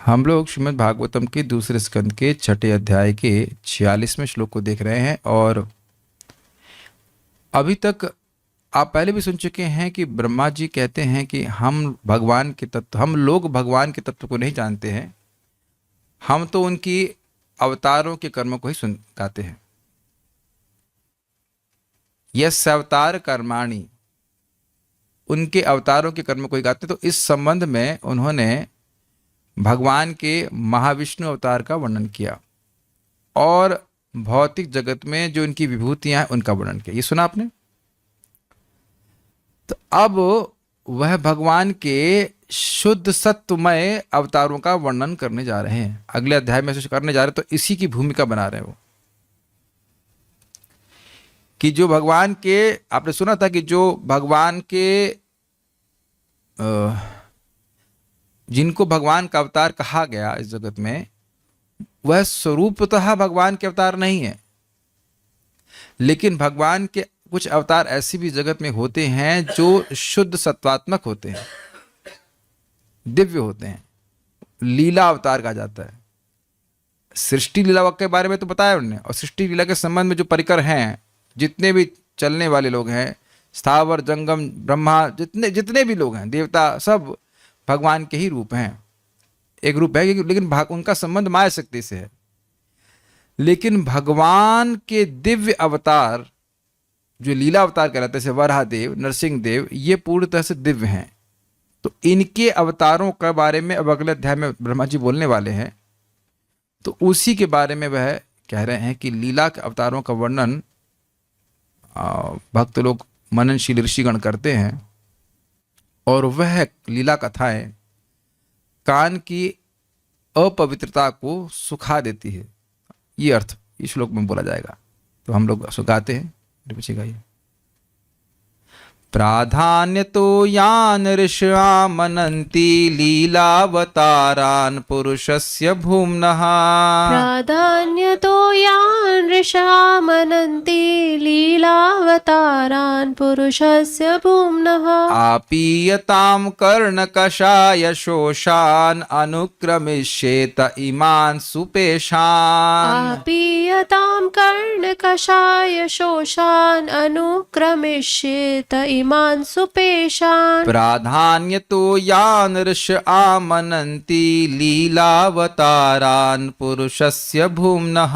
हम लोग श्रीमद् भागवतम के दूसरे स्कंद के छठे अध्याय के 46वें श्लोक को देख रहे हैं। और अभी तक आप पहले भी सुन चुके हैं कि ब्रह्मा जी कहते हैं कि हम लोग भगवान के तत्व को नहीं जानते हैं, हम तो उनकी अवतारों के कर्मों को ही गाते हैं। यस अवतार कर्माणि, उनके अवतारों के कर्म को ही गाते। तो इस संबंध में उन्होंने भगवान के महाविष्णु अवतार का वर्णन किया और भौतिक जगत में जो इनकी विभूतियां हैं उनका वर्णन किया। ये सुना आपने? तो अब वह भगवान के शुद्ध सत्वमय अवतारों का वर्णन करने जा रहे हैं, अगले अध्याय में से करने जा रहे हैं। तो इसी की भूमिका बना रहे हैं वो, कि जो भगवान के, आपने सुना था कि जो भगवान के जिनको भगवान का अवतार कहा गया इस जगत में, वह स्वरूपतः भगवान के अवतार नहीं है। लेकिन भगवान के कुछ अवतार ऐसी भी जगत में होते हैं जो शुद्ध सत्वात्मक होते हैं, दिव्य होते हैं, लीला अवतार कहा जाता है। सृष्टि लीला के बारे में तो बताया उन्होंने, और सृष्टि लीला के संबंध में जो परिकर हैं, जितने भी चलने वाले लोग हैं, स्थावर जंगम ब्रह्मा, जितने भी लोग हैं, देवता, सब भगवान के ही रूप हैं। एक रूप है, लेकिन उनका संबंध माया शक्ति से है। लेकिन भगवान के दिव्य अवतार जो लीला अवतार कहलाते हैं, जैसे वराह देव, नरसिंह देव, ये पूर्ण तरह से दिव्य हैं। तो इनके अवतारों के बारे में अब अगले अध्याय में ब्रह्मा जी बोलने वाले हैं। तो उसी के बारे में वह कह रहे हैं कि लीला के अवतारों का वर्णन भक्त लोग, मननशील ऋषिगण करते हैं, और वह लीला कथाएं कान की अपवित्रता को सुखा देती है। ये अर्थ इस श्लोक में बोला जाएगा। तो हम लोग गाते हैं, पीछे गाइए। प्राधान्य तो यान ऋषा मनन्ति लीलावतारान पुरुषस्य भूम्नः। प्राधान्य तो यान ऋषा मनन्ति लीलावतारान पुरुषस्य भूम्नः। आपीयतां कर्णकषाय शोषान् अनुक्रमिष्येत इमान् सुपेशान्। आपीयतां कर्णकषाय शोषान् अनुक्रमिष्येत इमान् सुपेशान्। प्राधान्यतो यान् ऋषा मनन्ति लीलावतारान् पुरुषस्य भूम्नः।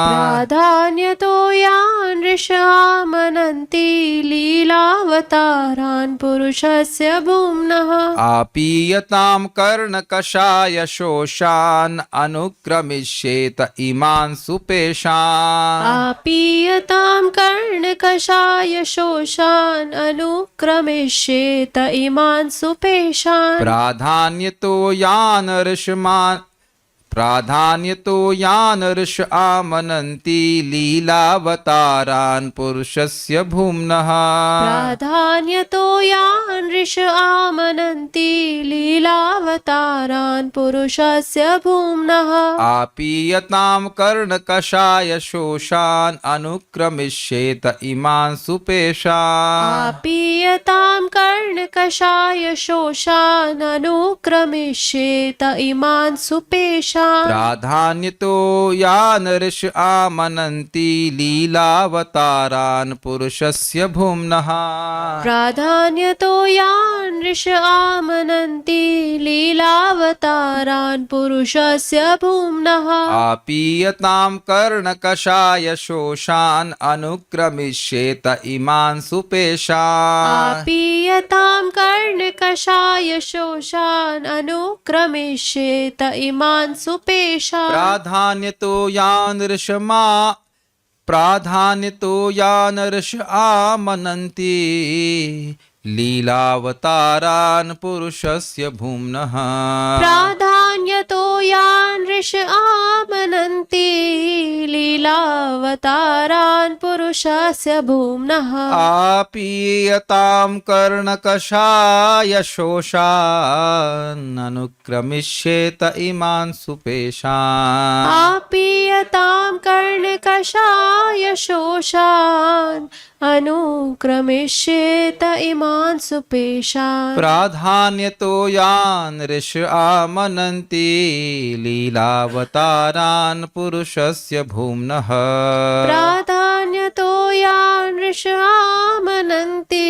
प्राधान्यतो यान् ऋषा मनन्ति लीलावतारान् पुरुषस्य भूम्नः। आपीयतां कर्णकषाय शोषान् अनुक्रमिष्येत इमान् सुपेशान्। आपीयतां कर्णकषाय शोषान् अनुक्रमिष्येत इमान् सुपेशान्। प्राधान्यतो यान् ऋषा मनन्ति लीलावतारान् पुरुषस्य भूम्नः। प्राधान्यतो यान् ऋषा मनन्ति लीलावतारान् पुरुषस्य भूम्नः। आपीयतां कर्णकषाय शोषान् अनुक्रमिष्येत इमान् सुपेशान्। आपीयतां कर्णकषाय शोषान् अनुक्रमिष्येत इमान् सुपेशान्। प्राधान्यतो यान् ऋषा मनन्ति लीलावतारान् पुरुषस्य भूम्नः। प्राधान्यतो यान् ऋषा मनन्ति लीलावतारान् पुरुषस्य भूम्नः। आपीयतां कर्णकषाय शोषान् अनुक्रमिष्येत इमान् सुपेशान्। आपीयतां कर्णकषाय शोषान् अनुक्रमिष्येत इमान् सुपेशान्। प्राधान्यतो यान् ऋषा मनन्ति लीलावतारान् पुरुषस्य भूम्नः। प्राधान्यतो यान् ऋषा मनन्ति लीलावतारान् पुरुषस्य पुरुषस्य भूम्नः आपीयतां कर्णकषाय शोषाननुक्रमिष्येत इमान् सुपेशान् आपीयतां कर्णकषाय शोषान् अनुक्रमिष्येत इमान् सुपेशान् प्राधान्यतो यान् ऋष आमनन्ति लीलावतारान् पुरुषस्य भूम्नः प्राधान्यतो यान् ऋषामनन्ति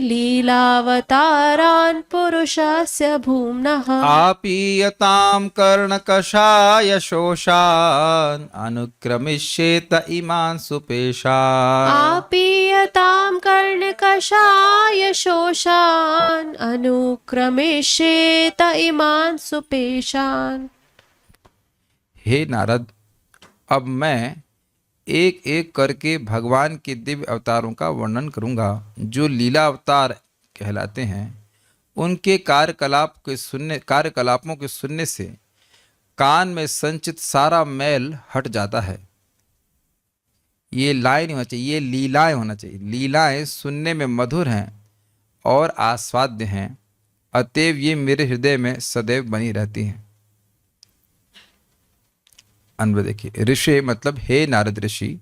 लीलावतारान् पुरुषस्य भूम्नः आपीयतां कर्णकषाय शोषान् अनुक्रमिष्येत इमान् सुपेशान् आपीयतां कर्णकषाय शोषान् अनुक्रमिष्येत इमान् सुपेशान्। हे नारद, अब मैं एक एक करके भगवान के दिव्य अवतारों का वर्णन करूंगा जो लीला अवतार कहलाते हैं। उनके कार्यकलापों के सुनने से कान में संचित सारा मैल हट जाता है। ये लाइन होना चाहिए, ये लीलाएं होना चाहिए। लीलाएं सुनने में मधुर हैं और आस्वाद्य हैं, अतएव ये मेरे हृदय में सदैव बनी रहती हैं। अन्वय देखिए, ऋषि मतलब हे नारद ऋषि,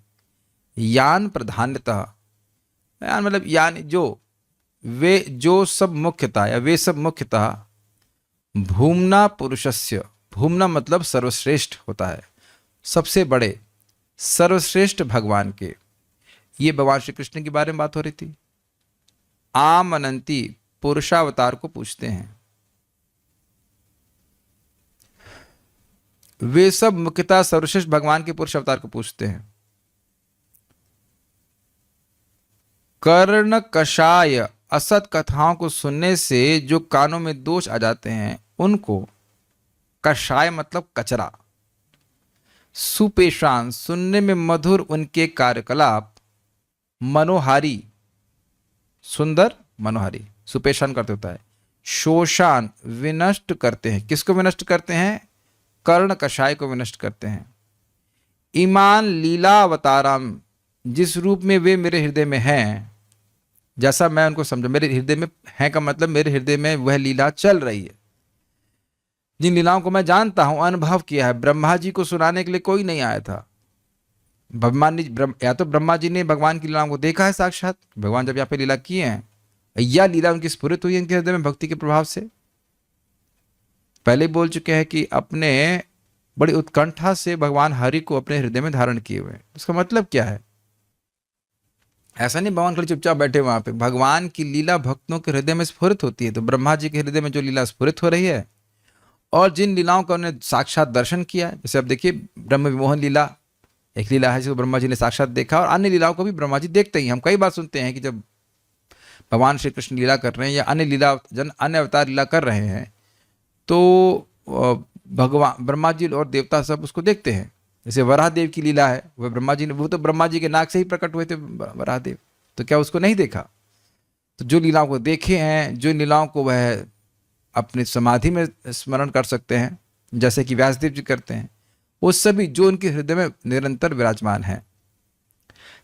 यान प्रधानतः, यान मतलब यान जो सब मुख्यतः भूमना पुरुषस्य, भूमना मतलब सर्वश्रेष्ठ होता है, सबसे बड़े सर्वश्रेष्ठ भगवान के, ये भगवान श्री कृष्ण के बारे में बात हो रही थी। आमनंती पुरुषावतार को पूछते हैं। वे सब मुख्यतः सर्वश्रेष्ठ भगवान के पुरुष अवतार को पूछते हैं। कर्ण कषाय, असत कथाओं को सुनने से जो कानों में दोष आ जाते हैं उनको, कषाय मतलब कचरा, सुपेशान सुनने में मधुर उनके कार्यकलाप, मनोहारी सुंदर मनोहारी, सुपेशान करते होता है, शोषान विनष्ट करते हैं। किसको विनष्ट करते हैं? कर्ण कषाय को विनष्ट करते हैं। ईमान लीला अवतारम, जिस रूप में वे मेरे हृदय में हैं, जैसा मैं उनको समझा, मेरे हृदय में है का मतलब मेरे हृदय में वह लीला चल रही है। जिन लीलाओं को मैं जानता हूं, अनुभव किया है, ब्रह्मा जी को सुनाने के लिए कोई नहीं आया था। या तो ब्रह्मा जी ने भगवान की लीलाओं को देखा है साक्षात, भगवान जब यहाँ पे लीला किए हैं, या लीला उनकी स्फुरित हुई उनके हृदय में भक्ति के प्रभाव से। पहले बोल चुके हैं कि अपने बड़ी उत्कंठा से भगवान हरि को अपने हृदय में धारण किए हुए। उसका मतलब क्या है? ऐसा नहीं भगवान खाली चुपचाप बैठे वहां पे, भगवान की लीला भक्तों के हृदय में स्फुरित होती है। तो ब्रह्मा जी के हृदय में जो लीला स्फुरित हो रही है और जिन लीलाओं का उन्होंने साक्षात दर्शन किया है, जैसे अब देखिए ब्रह्म विमोहन लीला एक लीला है जिसको ब्रह्मा जी ने साक्षात देखा, और अन्य लीलाओं को भी ब्रह्मा जी देखते ही। हम कई बार सुनते हैं कि जब भगवान श्री कृष्ण लीला कर रहे हैं या अन्य अवतार लीला कर रहे हैं तो भगवान ब्रह्मा जी और देवता सब उसको देखते हैं। जैसे वराहदेव की लीला है, वह वो तो ब्रह्मा जी के नाक से ही प्रकट हुए थे वराहदेव, तो क्या उसको नहीं देखा? तो जो लीलाओं को देखे हैं, जो लीलाओं को वह अपनी समाधि में स्मरण कर सकते हैं, जैसे कि व्यासदेव जी करते हैं, वो सभी जो उनके हृदय में निरंतर विराजमान है।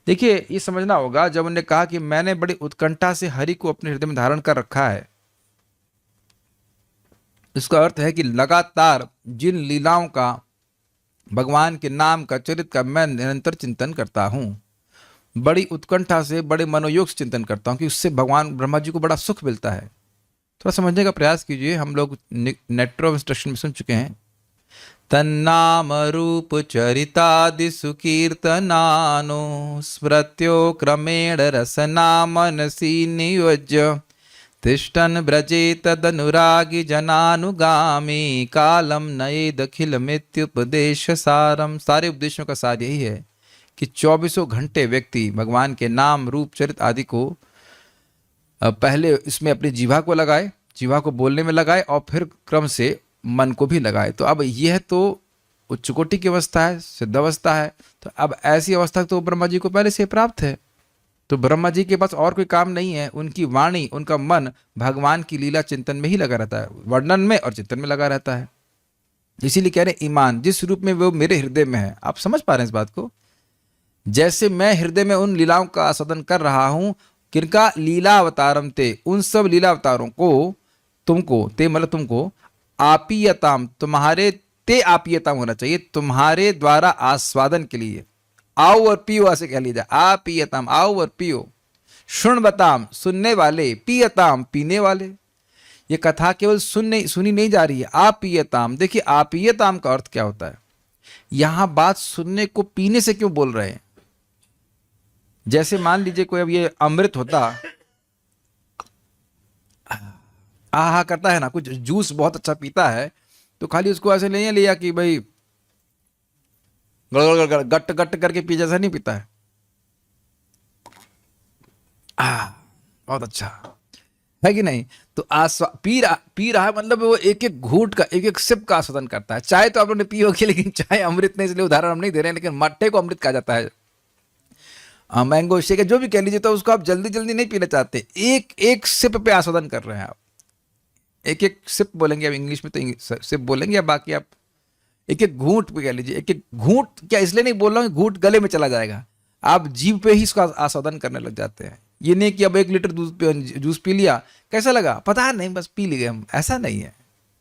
देखिए, ये समझना होगा, जब उन्होंने कहा कि मैंने बड़ी उत्कंठा से हरि को अपने हृदय में धारण कर रखा है, इसका अर्थ है कि लगातार जिन लीलाओं का, भगवान के नाम का, चरित्र का मैं निरंतर चिंतन करता हूं, बड़ी उत्कंठा से, बड़े मनोयोग से चिंतन करता हूं कि उससे भगवान ब्रह्मा जी को बड़ा सुख मिलता है। थोड़ा समझने का प्रयास कीजिए। हम लोग नेट ऑफ इंस्ट्रक्शन में सुन चुके हैं, तन्नाम रूप चरितादिषु कीर्तनानो स्मृत्यो क्रमेण रसना मनसि नियोज्य तिष्ठन् व्रजेत तदनुरागी जनानुगामी कालम नयेदखिलमित्युपदेश सारम। सारे उपदेशों का सार यही है कि 24 घंटे व्यक्ति भगवान के नाम, रूप, चरित्र आदि को पहले इसमें अपनी जीवा को लगाए, जीवा को बोलने में लगाए, और फिर क्रम से मन को भी लगाए। तो अब यह तो उच्च कोटि की अवस्था है, सिद्ध अवस्था है। तो अब ऐसी अवस्था तो ब्रह्मा जी को पहले से प्राप्त है। तो ब्रह्मा जी के पास और कोई काम नहीं है। उनकी वाणी, उनका मन भगवान की लीला चिंतन में ही लगा रहता है, वर्णन में और चिंतन में लगा रहता है। इसीलिए कह रहे हैं ईमान, जिस रूप में वो मेरे हृदय में है। आप समझ पा रहे हैं इस बात को? जैसे मैं हृदय में उन लीलाओं का आस्वादन कर रहा हूं, किनका, लीला अवतारम ते, उन सब लीला अवतारों को, तुमको, ते मतलब तुमको, आपियताम, तुम्हारे, ते आपियताम होना चाहिए, तुम्हारे द्वारा आस्वादन के लिए, आओ और पियो ऐसे कह लीजिए, आपियताम, आओ और पियो, शुण्वताम, सुनने वाले, पियताम, पीने वाले। ये कथा केवल सुनी नहीं जा रही है, आपियताम। देखिए आपियताम का अर्थ क्या होता है, यहां बात सुनने को पीने से क्यों बोल रहे हैं। जैसे मान लीजिए कोई अब ये अमृत होता, आहा करता है ना, कुछ जूस बहुत अच्छा पीता है, तो खाली उसको ऐसे नहीं लिया कि भाई गड़ गड़ गट गट करके पी, जैसा नहीं पीता है। बहुत अच्छा है कि नहीं। तो पी रहा है मतलब वो एक एक घूंट का, एक एक सिप का आस्वादन करता है। चाय तो आप लोगों ने पी होगी, लेकिन चाय अमृत नहीं, इसलिए उदाहरण हम नहीं दे रहे हैं, लेकिन मट्ठे को अमृत कहा जाता है। मैंगो शेक है, जो भी कह लीजिए, तो उसको आप जल्दी जल्दी नहीं पीना चाहते, एक एक सिप पे आस्वादन कर रहे हैं आप। एक एक सिप बोलेंगे आप इंग्लिश में, तो सिप बोलेंगे, या बाकी आप एक एक घूंट पे कह लीजिए। एक एक घूंट क्या इसलिए नहीं बोल रहा हूँ, घूंट गले में चला जाएगा, आप जीभ पे ही इसका आस्वादन करने लग जाते हैं। ये नहीं कि अब 1 लीटर जूस पी लिया, कैसा लगा पता नहीं, बस पी लिए हम, ऐसा नहीं है।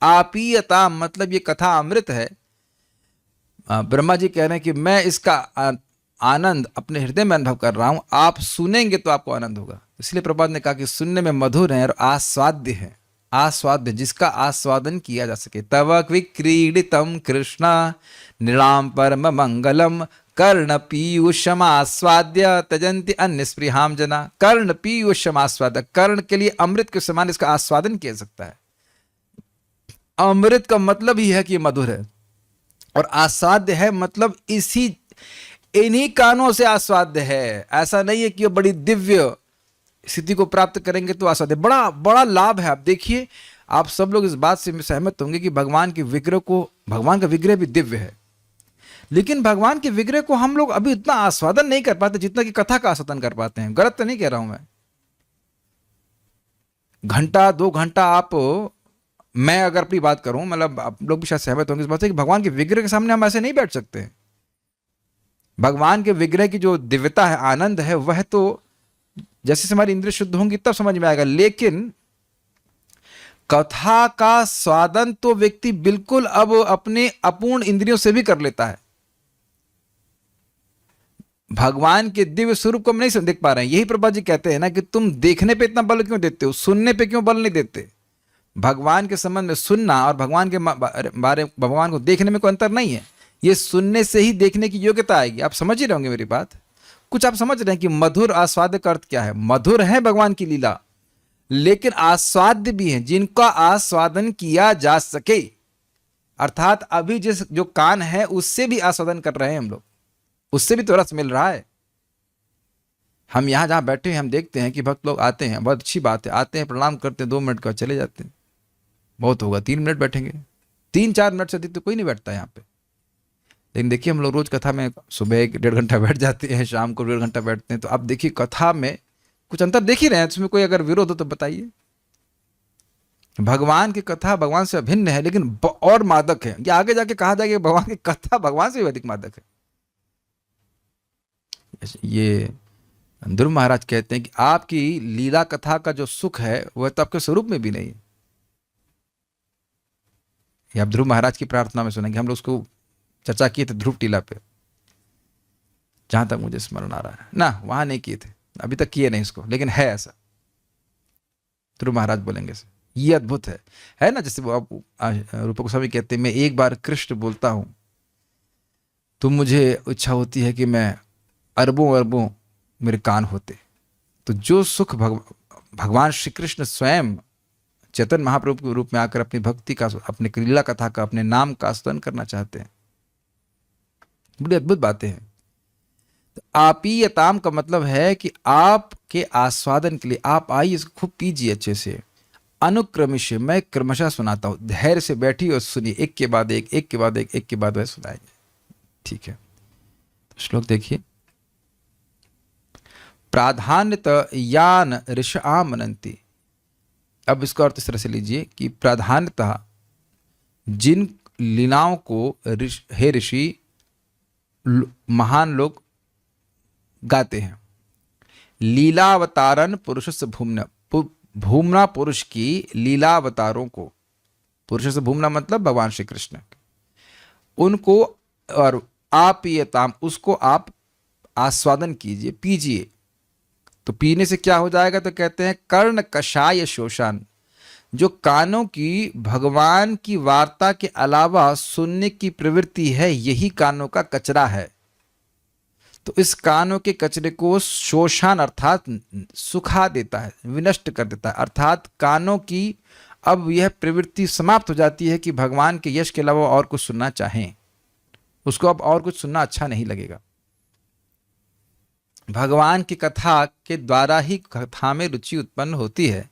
आपीयता मतलब ये कथा अमृत है। ब्रह्मा जी कह रहे हैं कि मैं इसका आनंद अपने हृदय में अनुभव कर रहा हूं, आप सुनेंगे तो आपको आनंद होगा। इसलिए प्रभुपाद ने कहा कि सुनने में मधुर है और आस्वाद्य है, आस्वाद्य जिसका आस्वादन किया जा सके। तव विक्रीडितम कृष्णा निराम परम मंगलम कर्ण पीयूषम आस्वाद्य तजंती अन्य स्पृहाम जना। कर्ण पीयूषम आस्वाद्य, कर्ण के लिए अमृत के समान इसका आस्वादन किया सकता है। अमृत का मतलब ही है कि मधुर है, और आस्वाद्य है मतलब इन्हीं कानों से आस्वाद्य है। ऐसा नहीं है कि वो बड़ी दिव्य स्थिति को प्राप्त करेंगे तो आस्वाद्य, बड़ा बड़ा लाभ है। आप देखिए, आप सब लोग इस बात से सहमत होंगे कि भगवान के विग्रह को, भगवान का विग्रह भी दिव्य है, लेकिन भगवान के विग्रह को हम लोग अभी उतना आस्वादन नहीं कर पाते जितना कि कथा का आस्वादन कर पाते हैं। गलत तो नहीं कह रहा हूं मैं। घंटा 2 घंटा आप, मैं अगर अपनी बात करूं, मतलब आप लोग भी शायद सहमत होंगे इस बात से कि भगवान के विग्रह के सामने हम ऐसे नहीं बैठ सकते। भगवान के विग्रह की जो दिव्यता है, आनंद है, वह तो जैसे से हमारी इंद्रिय शुद्ध होंगी तब समझ में आएगा। लेकिन कथा का स्वादन तो व्यक्ति बिल्कुल अब अपने अपूर्ण इंद्रियों से भी कर लेता है। भगवान के दिव्य स्वरूप को हम नहीं देख पा रहे हैं। यही प्रभा जी कहते हैं ना कि तुम देखने पे इतना बल क्यों देते हो, सुनने पे क्यों बल नहीं देते। भगवान के संबंध में सुनना और भगवान के बारे, भगवान को देखने में कोई अंतर नहीं है। ये सुनने से ही देखने की योग्यता आएगी। आप समझ ही रहोगे मेरी बात। कुछ आप समझ रहे हैं कि मधुर आस्वाद्य का अर्थ क्या है। मधुर है भगवान की लीला, लेकिन आस्वाद्य भी है, जिनका आस्वादन किया जा सके। अर्थात अभी जिस जो कान है उससे भी आस्वादन कर रहे हैं हम लोग, उससे भी तो रस मिल रहा है। हम यहां जहां बैठे हैं, हम देखते हैं कि भक्त लोग आते हैं, बहुत अच्छी बात है, आते हैं, प्रणाम करते हैं, 2 मिनट का चले जाते हैं। बहुत होगा 3 मिनट बैठेंगे, 3-4 मिनट से अधिक तो कोई नहीं बैठता यहाँ पे। लेकिन देखिए, हम लोग रोज कथा में सुबह 1-1.5 घंटा बैठ जाते हैं, शाम को 1.5 घंटा बैठते हैं। तो आप देखिए, कथा में कुछ अंतर देख ही रहे हैं, उसमें कोई अगर विरोध हो तो बताइए। भगवान की कथा भगवान से अभिन्न है, लेकिन और मादक है। ये आगे जाके कहा जाएगा भगवान की कथा भगवान से भी अधिक मादक है। ये ध्रुव महाराज कहते हैं कि आपकी लीला कथा का जो सुख है वह तो आपके स्वरूप में भी नहीं है। ये आप ध्रुव महाराज की प्रार्थना में सुनेंगे। हम लोग उसको चर्चा किए थे ध्रुव टीला पे, जहां तक मुझे स्मरण आ रहा है ना, वहां नहीं किए थे, अभी तक किए नहीं इसको, लेकिन है ऐसा। ध्रुव महाराज बोलेंगे से, ये अद्भुत है ना। जैसे वो रूप गोस्वामी कहते हैं, मैं एक बार कृष्ण बोलता हूं तो मुझे इच्छा होती है कि मैं अरबों अरबों मेरे कान होते। तो जो सुख भगवान श्री कृष्ण स्वयं चैतन्य महाप्रभु के रूप में आकर अपनी भक्ति का, अपने लीला कथा का, अपने नाम का आस्वादन करना चाहते हैं। बड़ी अद्भुत बातें हैं। तो आपीयताम का मतलब है कि आपके आस्वादन के लिए आप आइए, इसको खूब पीजिए अच्छे से। अनुक्रमिश, मैं क्रमशः सुनाता हूं, धैर्य से बैठिए और सुनिए, एक के बाद एक, एक के बाद एक, एक के बाद वह सुनाएंगे। ठीक है, तो श्लोक देखिए। प्राधान्यत यान ऋष आमनंती। अब इसका अर्थ इस तरह से लीजिए कि प्राधान्यतः जिन लीलाओं को हे ऋषि महान लोग गाते हैं। लीलावतारन पुरुष से भूमना, भूमना पुरुष की लीलावतारों को, पुरुष से भूमना मतलब भगवान श्री कृष्ण, उनको, और आप ये ताम, उसको आप आस्वादन कीजिए, पीजिए। तो पीने से क्या हो जाएगा? तो कहते हैं कर्ण कषाय शोषण, जो कानों की भगवान की वार्ता के अलावा सुनने की प्रवृत्ति है, यही कानों का कचरा है। तो इस कानों के कचरे को शोषण अर्थात सुखा देता है, विनष्ट कर देता है, अर्थात कानों की अब यह प्रवृत्ति समाप्त हो जाती है कि भगवान के यश के अलावा और कुछ सुनना चाहें, उसको अब और कुछ सुनना अच्छा नहीं लगेगा। भगवान की कथा के द्वारा ही कथा में रुचि उत्पन्न होती है,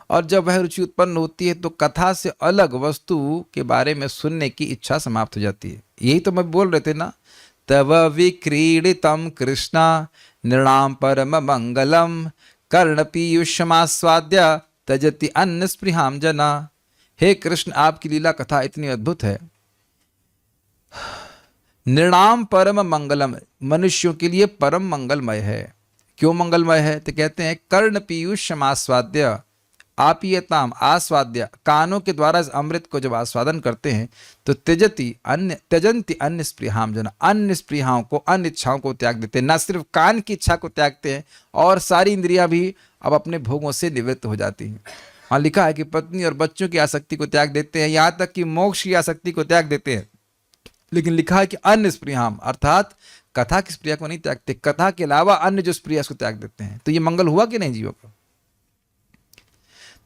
और जब वह रुचि उत्पन्न होती है तो कथा से अलग वस्तु के बारे में सुनने की इच्छा समाप्त हो जाती है। यही तो मैं बोल रहे थे ना, तव विक्रीडितम कृष्णा नृणाम परम मंगलम कर्ण पीयूषमास्वाद्य त्यजति अन्न स्पृहाम जना। हे कृष्ण, आपकी लीला कथा इतनी अद्भुत है। नृणाम परम मंगलम, मनुष्यों के लिए परम मंगलमय है। क्यों मंगलमय है? तो कहते हैं कर्ण पीयूषमास्वाद्य आपीयताम आस्वाद्य, कानों के द्वारा इस अमृत को जब आस्वादन करते हैं तो त्यजंती अन्य स्पृहाम जना, अन्य स्पृहाओं को, अन्य इच्छाओं को त्याग देते हैं। न सिर्फ कान की इच्छा को त्यागते हैं, और सारी इंद्रियां भी अब अपने भोगों से निवृत्त हो जाती हैं। हाँ, लिखा है कि पत्नी और बच्चों की आसक्ति को त्याग देते हैं, यहाँ तक कि मोक्ष की आसक्ति को त्याग देते हैं। लेकिन लिखा है कि अन्य स्पृहाम, अर्थात कथा की स्प्रिया को नहीं त्यागते, कथा के अलावा अन्य जो स्प्रिया उसको त्याग देते हैं। तो ये मंगल हुआ कि नहीं जीवों का?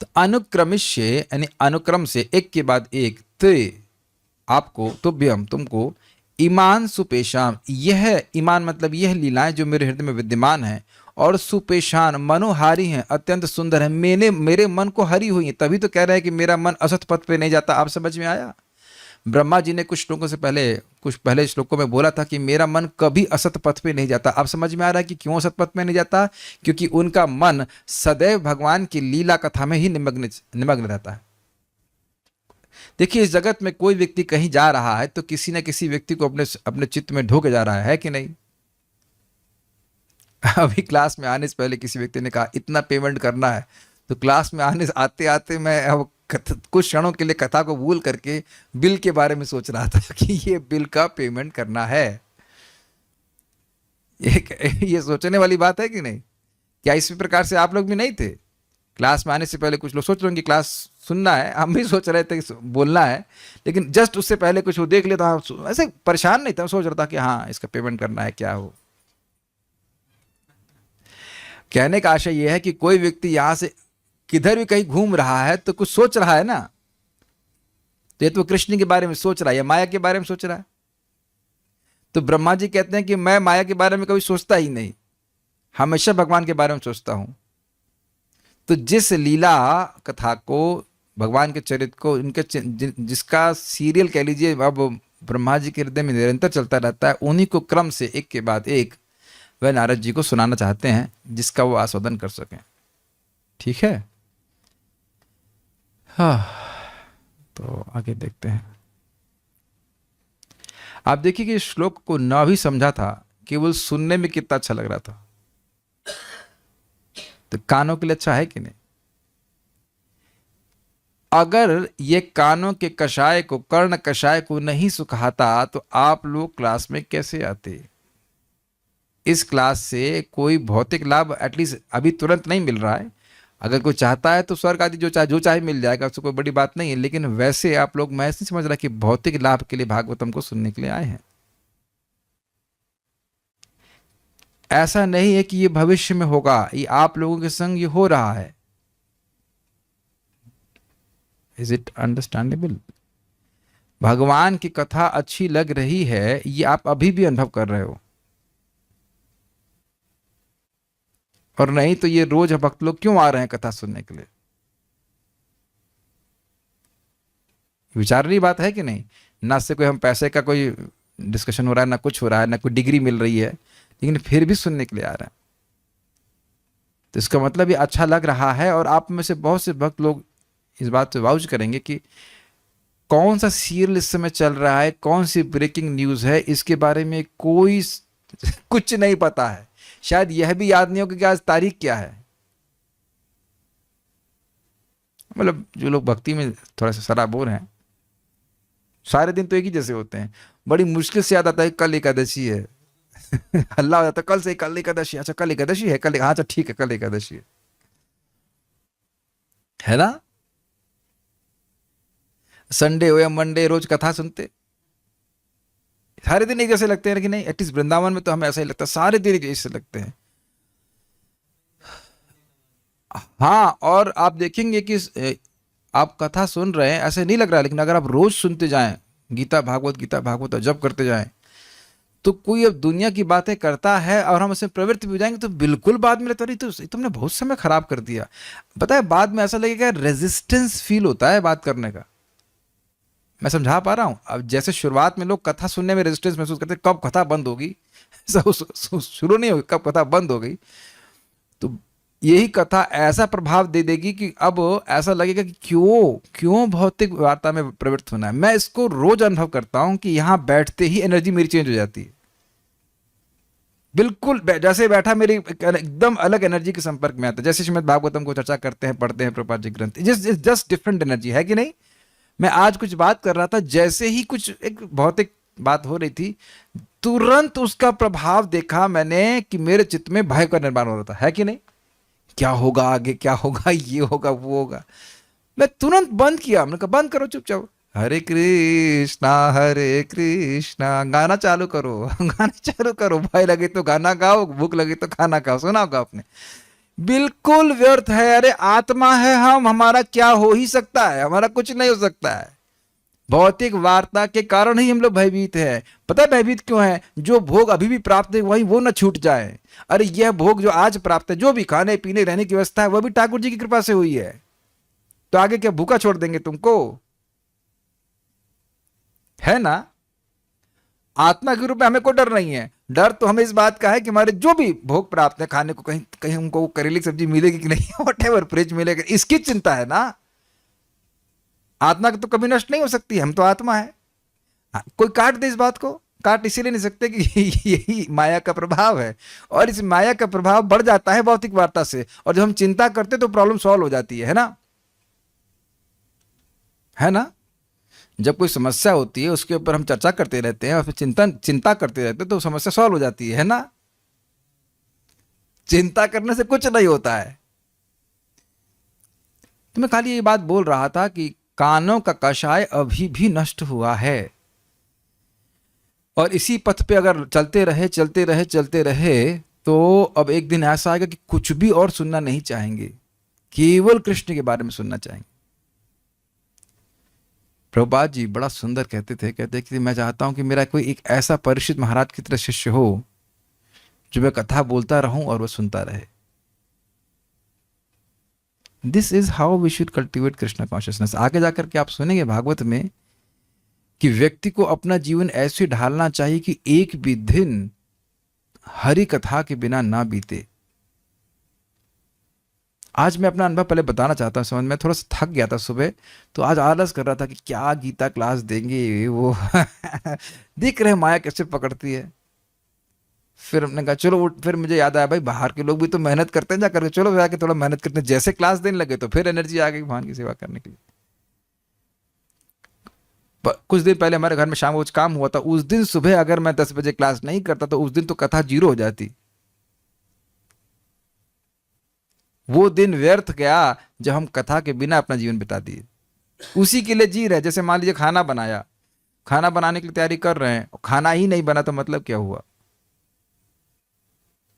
तो अनुक्रमिष्य यानी अनुक्रम से, एक के बाद एक, ते आपको, तुभ्यम तुमको, ईमान सुपेशान, यह ईमान मतलब यह लीलाएं जो मेरे हृदय में विद्यमान है, और सुपेशान मनोहारी हैं, अत्यंत सुंदर है, मेरे मन को हरी हुई है। तभी तो कह रहे हैं कि मेरा मन असत पथ पे नहीं जाता। आप समझ में आया? ब्रह्मा जी ने कुछ पहले श्लोकों में बोला था कि मेरा मन कभी असत पथ पे नहीं जाता। अब समझ में आ रहा है कि क्यों असत पथ में नहीं जाता? क्योंकि उनका मन सदैव भगवान की लीला कथा में ही निमग्न रहता है। देखिए, इस जगत में कोई व्यक्ति कहीं जा रहा है तो किसी न किसी व्यक्ति को अपने चित्त में ढोके जा रहा है कि नहीं? अभी क्लास में आने से पहले किसी व्यक्ति ने कहा इतना पेमेंट करना है, तो क्लास में आते आते मैं अब कुछ क्षणों के लिए कथा को भूल करके बिल के बारे में सोच रहा था कि ये बिल का पेमेंट करना है। ये सोचने वाली बात है कि नहीं? क्या इसी प्रकार से आप लोग भी नहीं थे? क्लास में आने से पहले कुछ लोग सोच रहे हैं कि क्लास सुनना है, हम भी सोच रहे थे कि बोलना है, लेकिन जस्ट उससे पहले कुछ वो देख लेता, ऐसे परेशान नहीं था, सोच रहा था कि हाँ इसका पेमेंट करना है, क्या हो। कहने का आशय यह है कि कोई व्यक्ति यहां से किधर भी कहीं घूम रहा है तो कुछ सोच रहा है ना। तो ये तो कृष्ण के बारे में सोच रहा है या माया के बारे में सोच रहा है? तो ब्रह्मा जी कहते हैं कि मैं माया के बारे में कभी सोचता ही नहीं, हमेशा भगवान के बारे में सोचता हूं। तो जिस लीला कथा को, भगवान के चरित्र को, इनके जिसका सीरियल कह लीजिए अब ब्रह्मा जी के हृदय में निरंतर चलता रहता है, उन्हीं को क्रम से एक के बाद एक वह नारद जी को सुनाना चाहते हैं, जिसका वो आस्वादन कर सकें। ठीक है? हाँ, तो आगे देखते हैं। आप देखिए कि इस श्लोक को न भी समझा था, केवल सुनने में कितना अच्छा लग रहा था। तो कानों के लिए अच्छा है कि नहीं? अगर ये कानों के कषाय को, कर्ण कषाय को नहीं सुखाता तो आप लोग क्लास में कैसे आते? इस क्लास से कोई भौतिक लाभ एटलीस्ट अभी तुरंत नहीं मिल रहा है। अगर कोई चाहता है तो स्वर्ग आदि जो चाहे मिल जाएगा, उससे कोई बड़ी बात नहीं है। लेकिन वैसे आप लोग, मैं नहीं समझ रहा कि भौतिक लाभ के लिए भागवतम को सुनने के लिए आए हैं। ऐसा नहीं है कि ये भविष्य में होगा, ये आप लोगों के संग ये हो रहा है। Is it understandable? भगवान की कथा अच्छी लग रही है, ये आप अभी भी अनुभव कर रहे हो, और नहीं तो ये रोज भक्त लोग क्यों आ रहे हैं कथा सुनने के लिए? विचारने की बात है कि नहीं? ना से कोई हम पैसे का कोई डिस्कशन हो रहा है, ना कुछ हो रहा है, ना कोई डिग्री मिल रही है, लेकिन फिर भी सुनने के लिए आ रहे हैं। तो इसका मतलब ये अच्छा लग रहा है। और आप में से बहुत से भक्त लोग इस बात से वाउच करेंगे कि कौन सा सीरियल इस समय चल रहा है, कौन सी ब्रेकिंग न्यूज है, इसके बारे में कोई कुछ नहीं पता है। शायद यह भी याद नहीं हो कि आज तारीख क्या है। मतलब जो लोग भक्ति में थोड़ा सा सराबोर हैं, सारे दिन तो एक ही जैसे होते हैं, बड़ी मुश्किल से याद आता है कल एकादशी है। हल्ला हो जाता है, कल से कल एकादशी, अच्छा कल एकादशी है, कल, हाँ अच्छा ठीक है कल एकादशी है ना। संडे हो या मंडे रोज कथा सुनते, सारे दिन एक जैसे लगते हैं, लेकिन नहीं, एटलीस्ट वृंदावन में तो हमें ऐसा ही लगता है, सारे दिन एक जैसे लगते हैं। हाँ, और आप देखेंगे कि आप कथा सुन रहे हैं ऐसे नहीं लग रहा है, लेकिन अगर आप रोज सुनते जाएं गीता भागवत और जप करते जाएं, तो कोई अब दुनिया की बातें करता है और हम उसमें प्रवृत्ति भी हो जाएंगे, तो बिल्कुल बाद में लगता है तो तुमने बहुत समय खराब कर दिया। पता है बाद में ऐसा लगेगा रेजिस्टेंस फील होता है बात करने का। मैं समझा पा रहा हूं? अब जैसे शुरुआत में लोग कथा सुनने में रेजिस्टेंस महसूस करते, कब कथा बंद होगी, शुरू नहीं होगी, कब कथा बंद हो गई, तो यही कथा ऐसा प्रभाव दे देगी कि अब ऐसा लगेगा कि क्यों भौतिक वार्ता में प्रवृत्त होना है। मैं इसको रोज अनुभव करता हूं कि यहां बैठते ही एनर्जी मेरी चेंज हो जाती है, बिल्कुल जैसे बैठा मेरी एकदम अलग एनर्जी के संपर्क में आता है। जैसे श्रीमद् भागवतम को चर्चा करते हैं, पढ़ते हैं प्रभुपाद जी ग्रंथ, जस्ट डिफरेंट एनर्जी है कि नहीं। मैं आज कुछ बात कर रहा था, जैसे ही कुछ एक भौतिक बात हो रही थी, तुरंत उसका प्रभाव देखा मैंने कि मेरे चित्त में भय का निर्माण हो रहा था, है कि नहीं। क्या होगा आगे, क्या होगा, ये होगा वो होगा। मैं तुरंत बंद किया, मैंने कहा बंद करो चुपचाप, हरे कृष्णा गाना चालू करो, गाना चालू करो, भय लगे तो गाना गाओ, भूख लगे तो खाना खाओ। सुना होगा आपने, बिल्कुल व्यर्थ है। अरे आत्मा है हम, हमारा क्या हो ही सकता है, हमारा कुछ नहीं हो सकता है। भौतिक वार्ता के कारण ही हम लोग भयभीत हैं। पता है भयभीत क्यों है? जो भोग अभी भी प्राप्त है वही वो न छूट जाए। अरे यह भोग जो आज प्राप्त है, जो भी खाने पीने रहने की व्यवस्था है, वह भी ठाकुर जी की कृपा से हुई है, तो आगे क्या भूखा छोड़ देंगे तुमको, है ना। आत्मा के रूप में हमें कोई डर नहीं है। डर तो हमें इस बात का है कि हमारे जो भी भोग प्राप्त है, खाने को कहीं कहीं हमको करेले की सब्जी मिलेगी कि नहीं, व्हाटएवर फ्रिज मिलेगा, इसकी चिंता है ना। आत्मा तो कभी नष्ट नहीं हो सकती, हम तो आत्मा है। कोई काट दे इस बात को, काट इसीलिए नहीं सकते कि यही माया का प्रभाव है, और इस माया का प्रभाव बढ़ जाता है भौतिक वार्ता से, और जब हम चिंता करते तो प्रॉब्लम सॉल्व हो जाती है ना, है ना। जब कोई समस्या होती है उसके ऊपर हम चर्चा करते रहते हैं और फिर चिंता करते रहते हैं, तो समस्या सॉल्व हो जाती है ना। चिंता करने से कुछ नहीं होता है। तो मैं खाली ये बात बोल रहा था कि कानों का कषाय अभी भी नष्ट हुआ है, और इसी पथ पे अगर चलते रहे तो अब एक दिन ऐसा आएगा कि कुछ भी और सुनना नहीं चाहेंगे, केवल कृष्ण के बारे में सुनना चाहेंगे। प्रभुपाद जी बड़ा सुंदर कहते कि मैं चाहता हूं कि मेरा कोई एक ऐसा परिचित महाराज की तरह शिष्य हो, जो मैं कथा बोलता रहूं और वो सुनता रहे। This is how we should cultivate Krishna consciousness. आगे जाकर के आप सुनेंगे भागवत में कि व्यक्ति को अपना जीवन ऐसे ढालना चाहिए कि एक भी दिन हरि कथा के बिना ना बीते। आज मैं अपना अनुभव पहले बताना चाहता हूँ। समझ में थोड़ा सा थक गया था सुबह, तो आज आलस कर रहा था कि क्या गीता क्लास देंगे वो दिख रहे माया कैसे पकड़ती है। फिर हमने कहा चलो, फिर मुझे याद आया भाई बाहर के लोग भी तो मेहनत करते हैं, जा करके चलो जाके थोड़ा मेहनत करते हैं। जैसे क्लास देने लगे तो फिर एनर्जी आ गई भगवान की सेवा करने के लिए। कुछ दिन पहले हमारे घर में शाम को कुछ काम हुआ था, उस दिन सुबह अगर मैं 10 बजे क्लास नहीं करता तो उस दिन तो कथा 0 हो जाती। वो दिन व्यर्थ गया जब हम कथा के बिना अपना जीवन बिता दिए। उसी के लिए जी रहे। जैसे मान लीजिए खाना बनाया, खाना बनाने की तैयारी कर रहे हैं, खाना ही नहीं बना तो मतलब क्या हुआ।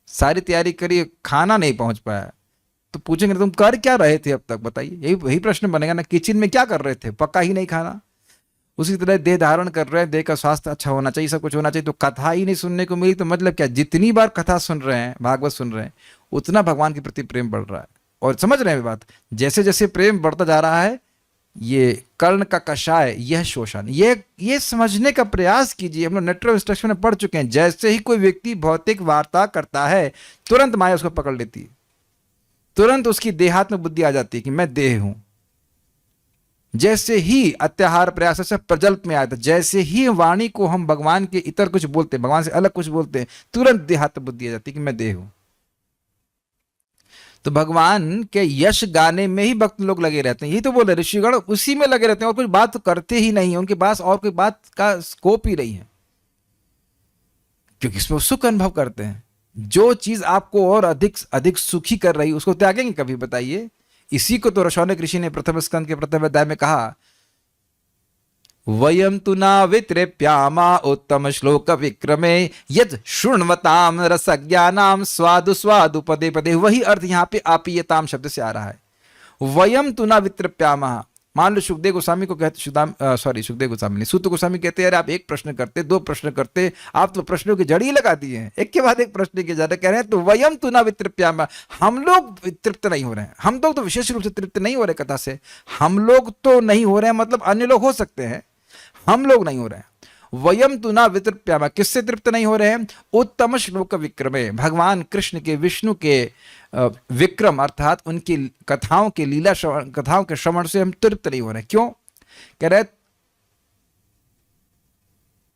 सारी तैयारी करी, खाना नहीं पहुंच पाया, तो पूछेंगे तुम कर क्या रहे थे अब तक, बताइए। यही प्रश्न बनेगा ना, किचन में क्या कर रहे थे, पका ही नहीं खाना। उसी तरह देह धारण कर रहे हैं, देह का स्वास्थ्य अच्छा होना चाहिए, सब कुछ होना चाहिए, तो कथा ही नहीं सुनने को मिली तो मतलब क्या। जितनी बार कथा सुन रहे हैं, भागवत सुन रहे हैं, उतना भगवान के प्रति प्रेम बढ़ रहा है। और समझ रहे हैं बात, जैसे जैसे प्रेम बढ़ता जा रहा है, ये कर्ण का कषाय, यह शोषण, ये समझने का प्रयास कीजिए। हम लोग नेटवर्क इंस्ट्रक्शन में पढ़ चुके हैं, जैसे ही कोई व्यक्ति भौतिक वार्ता करता है, तुरंत माया उसको पकड़ लेती है, तुरंत उसकी देहात्म बुद्धि आ जाती है कि मैं देह हूं, जैसे ही अत्याहार प्रयास से प्रजल्प में आया था, जैसे ही वाणी को हम भगवान के इतर कुछ बोलते, भगवान से अलग कुछ बोलते हैं, तुरंत देहात्म बुद्धि आ जाती है कि मैं देह हूं। तो भगवान के यश गाने में ही भक्त लोग लगे रहते हैं। यही तो बोले ऋषिगण उसी में लगे रहते हैं और कुछ बात तो करते ही नहीं है, उनके पास और कोई बात का स्कोप ही नहीं है, क्योंकि इसमें सुख अनुभव करते हैं। जो चीज आपको और अधिक अधिक सुखी कर रही उसको त्यागेंगे कभी, बताइए? इसी को तो रशौनक ऋषि ने प्रथम स्कंद के प्रथम अध्याय में कहा, वयम तु न वितृप्यामा उत्तम श्लोक विक्रमे यद शृण्वताम रसज्ञानाम स्वादु स्वादु पदे पदे। वही अर्थ यहाँ पे आपियताम शब्द से आ रहा है। वयम तु न वितृप्यामा, मान लो सुखदेव गोस्वामी को कहते, सुखदेव गोस्वामी नहीं, सूत गोस्वामी कहते यार आप एक प्रश्न करते, दो प्रश्न करते, आप तो प्रश्नों की जड़ी लगा दिए हैं, एक के बाद एक प्रश्न की जड़ कह रहे हैं। तो वयम तु न वितृप्यामा, हम लोग तृप्त नहीं हो रहे हैं, हम लोग तो विशेष रूप से तृप्त नहीं हो रहे कथा से, हम लोग तो नहीं हो रहे हैं, मतलब अन्य लोग हो सकते हैं, हम लोग नहीं हो रहे हैं। वयम तु न वितृप्यामा, किससे तृप्त नहीं हो रहे हैं? उत्तम श्लोक विक्रमे, भगवान कृष्ण के, विष्णु के विक्रम अर्थात उनकी कथाओं के लीला श्रवण, कथाओं के श्रवण से हम तृप्त नहीं हो रहे हैं। क्यों? कह रहे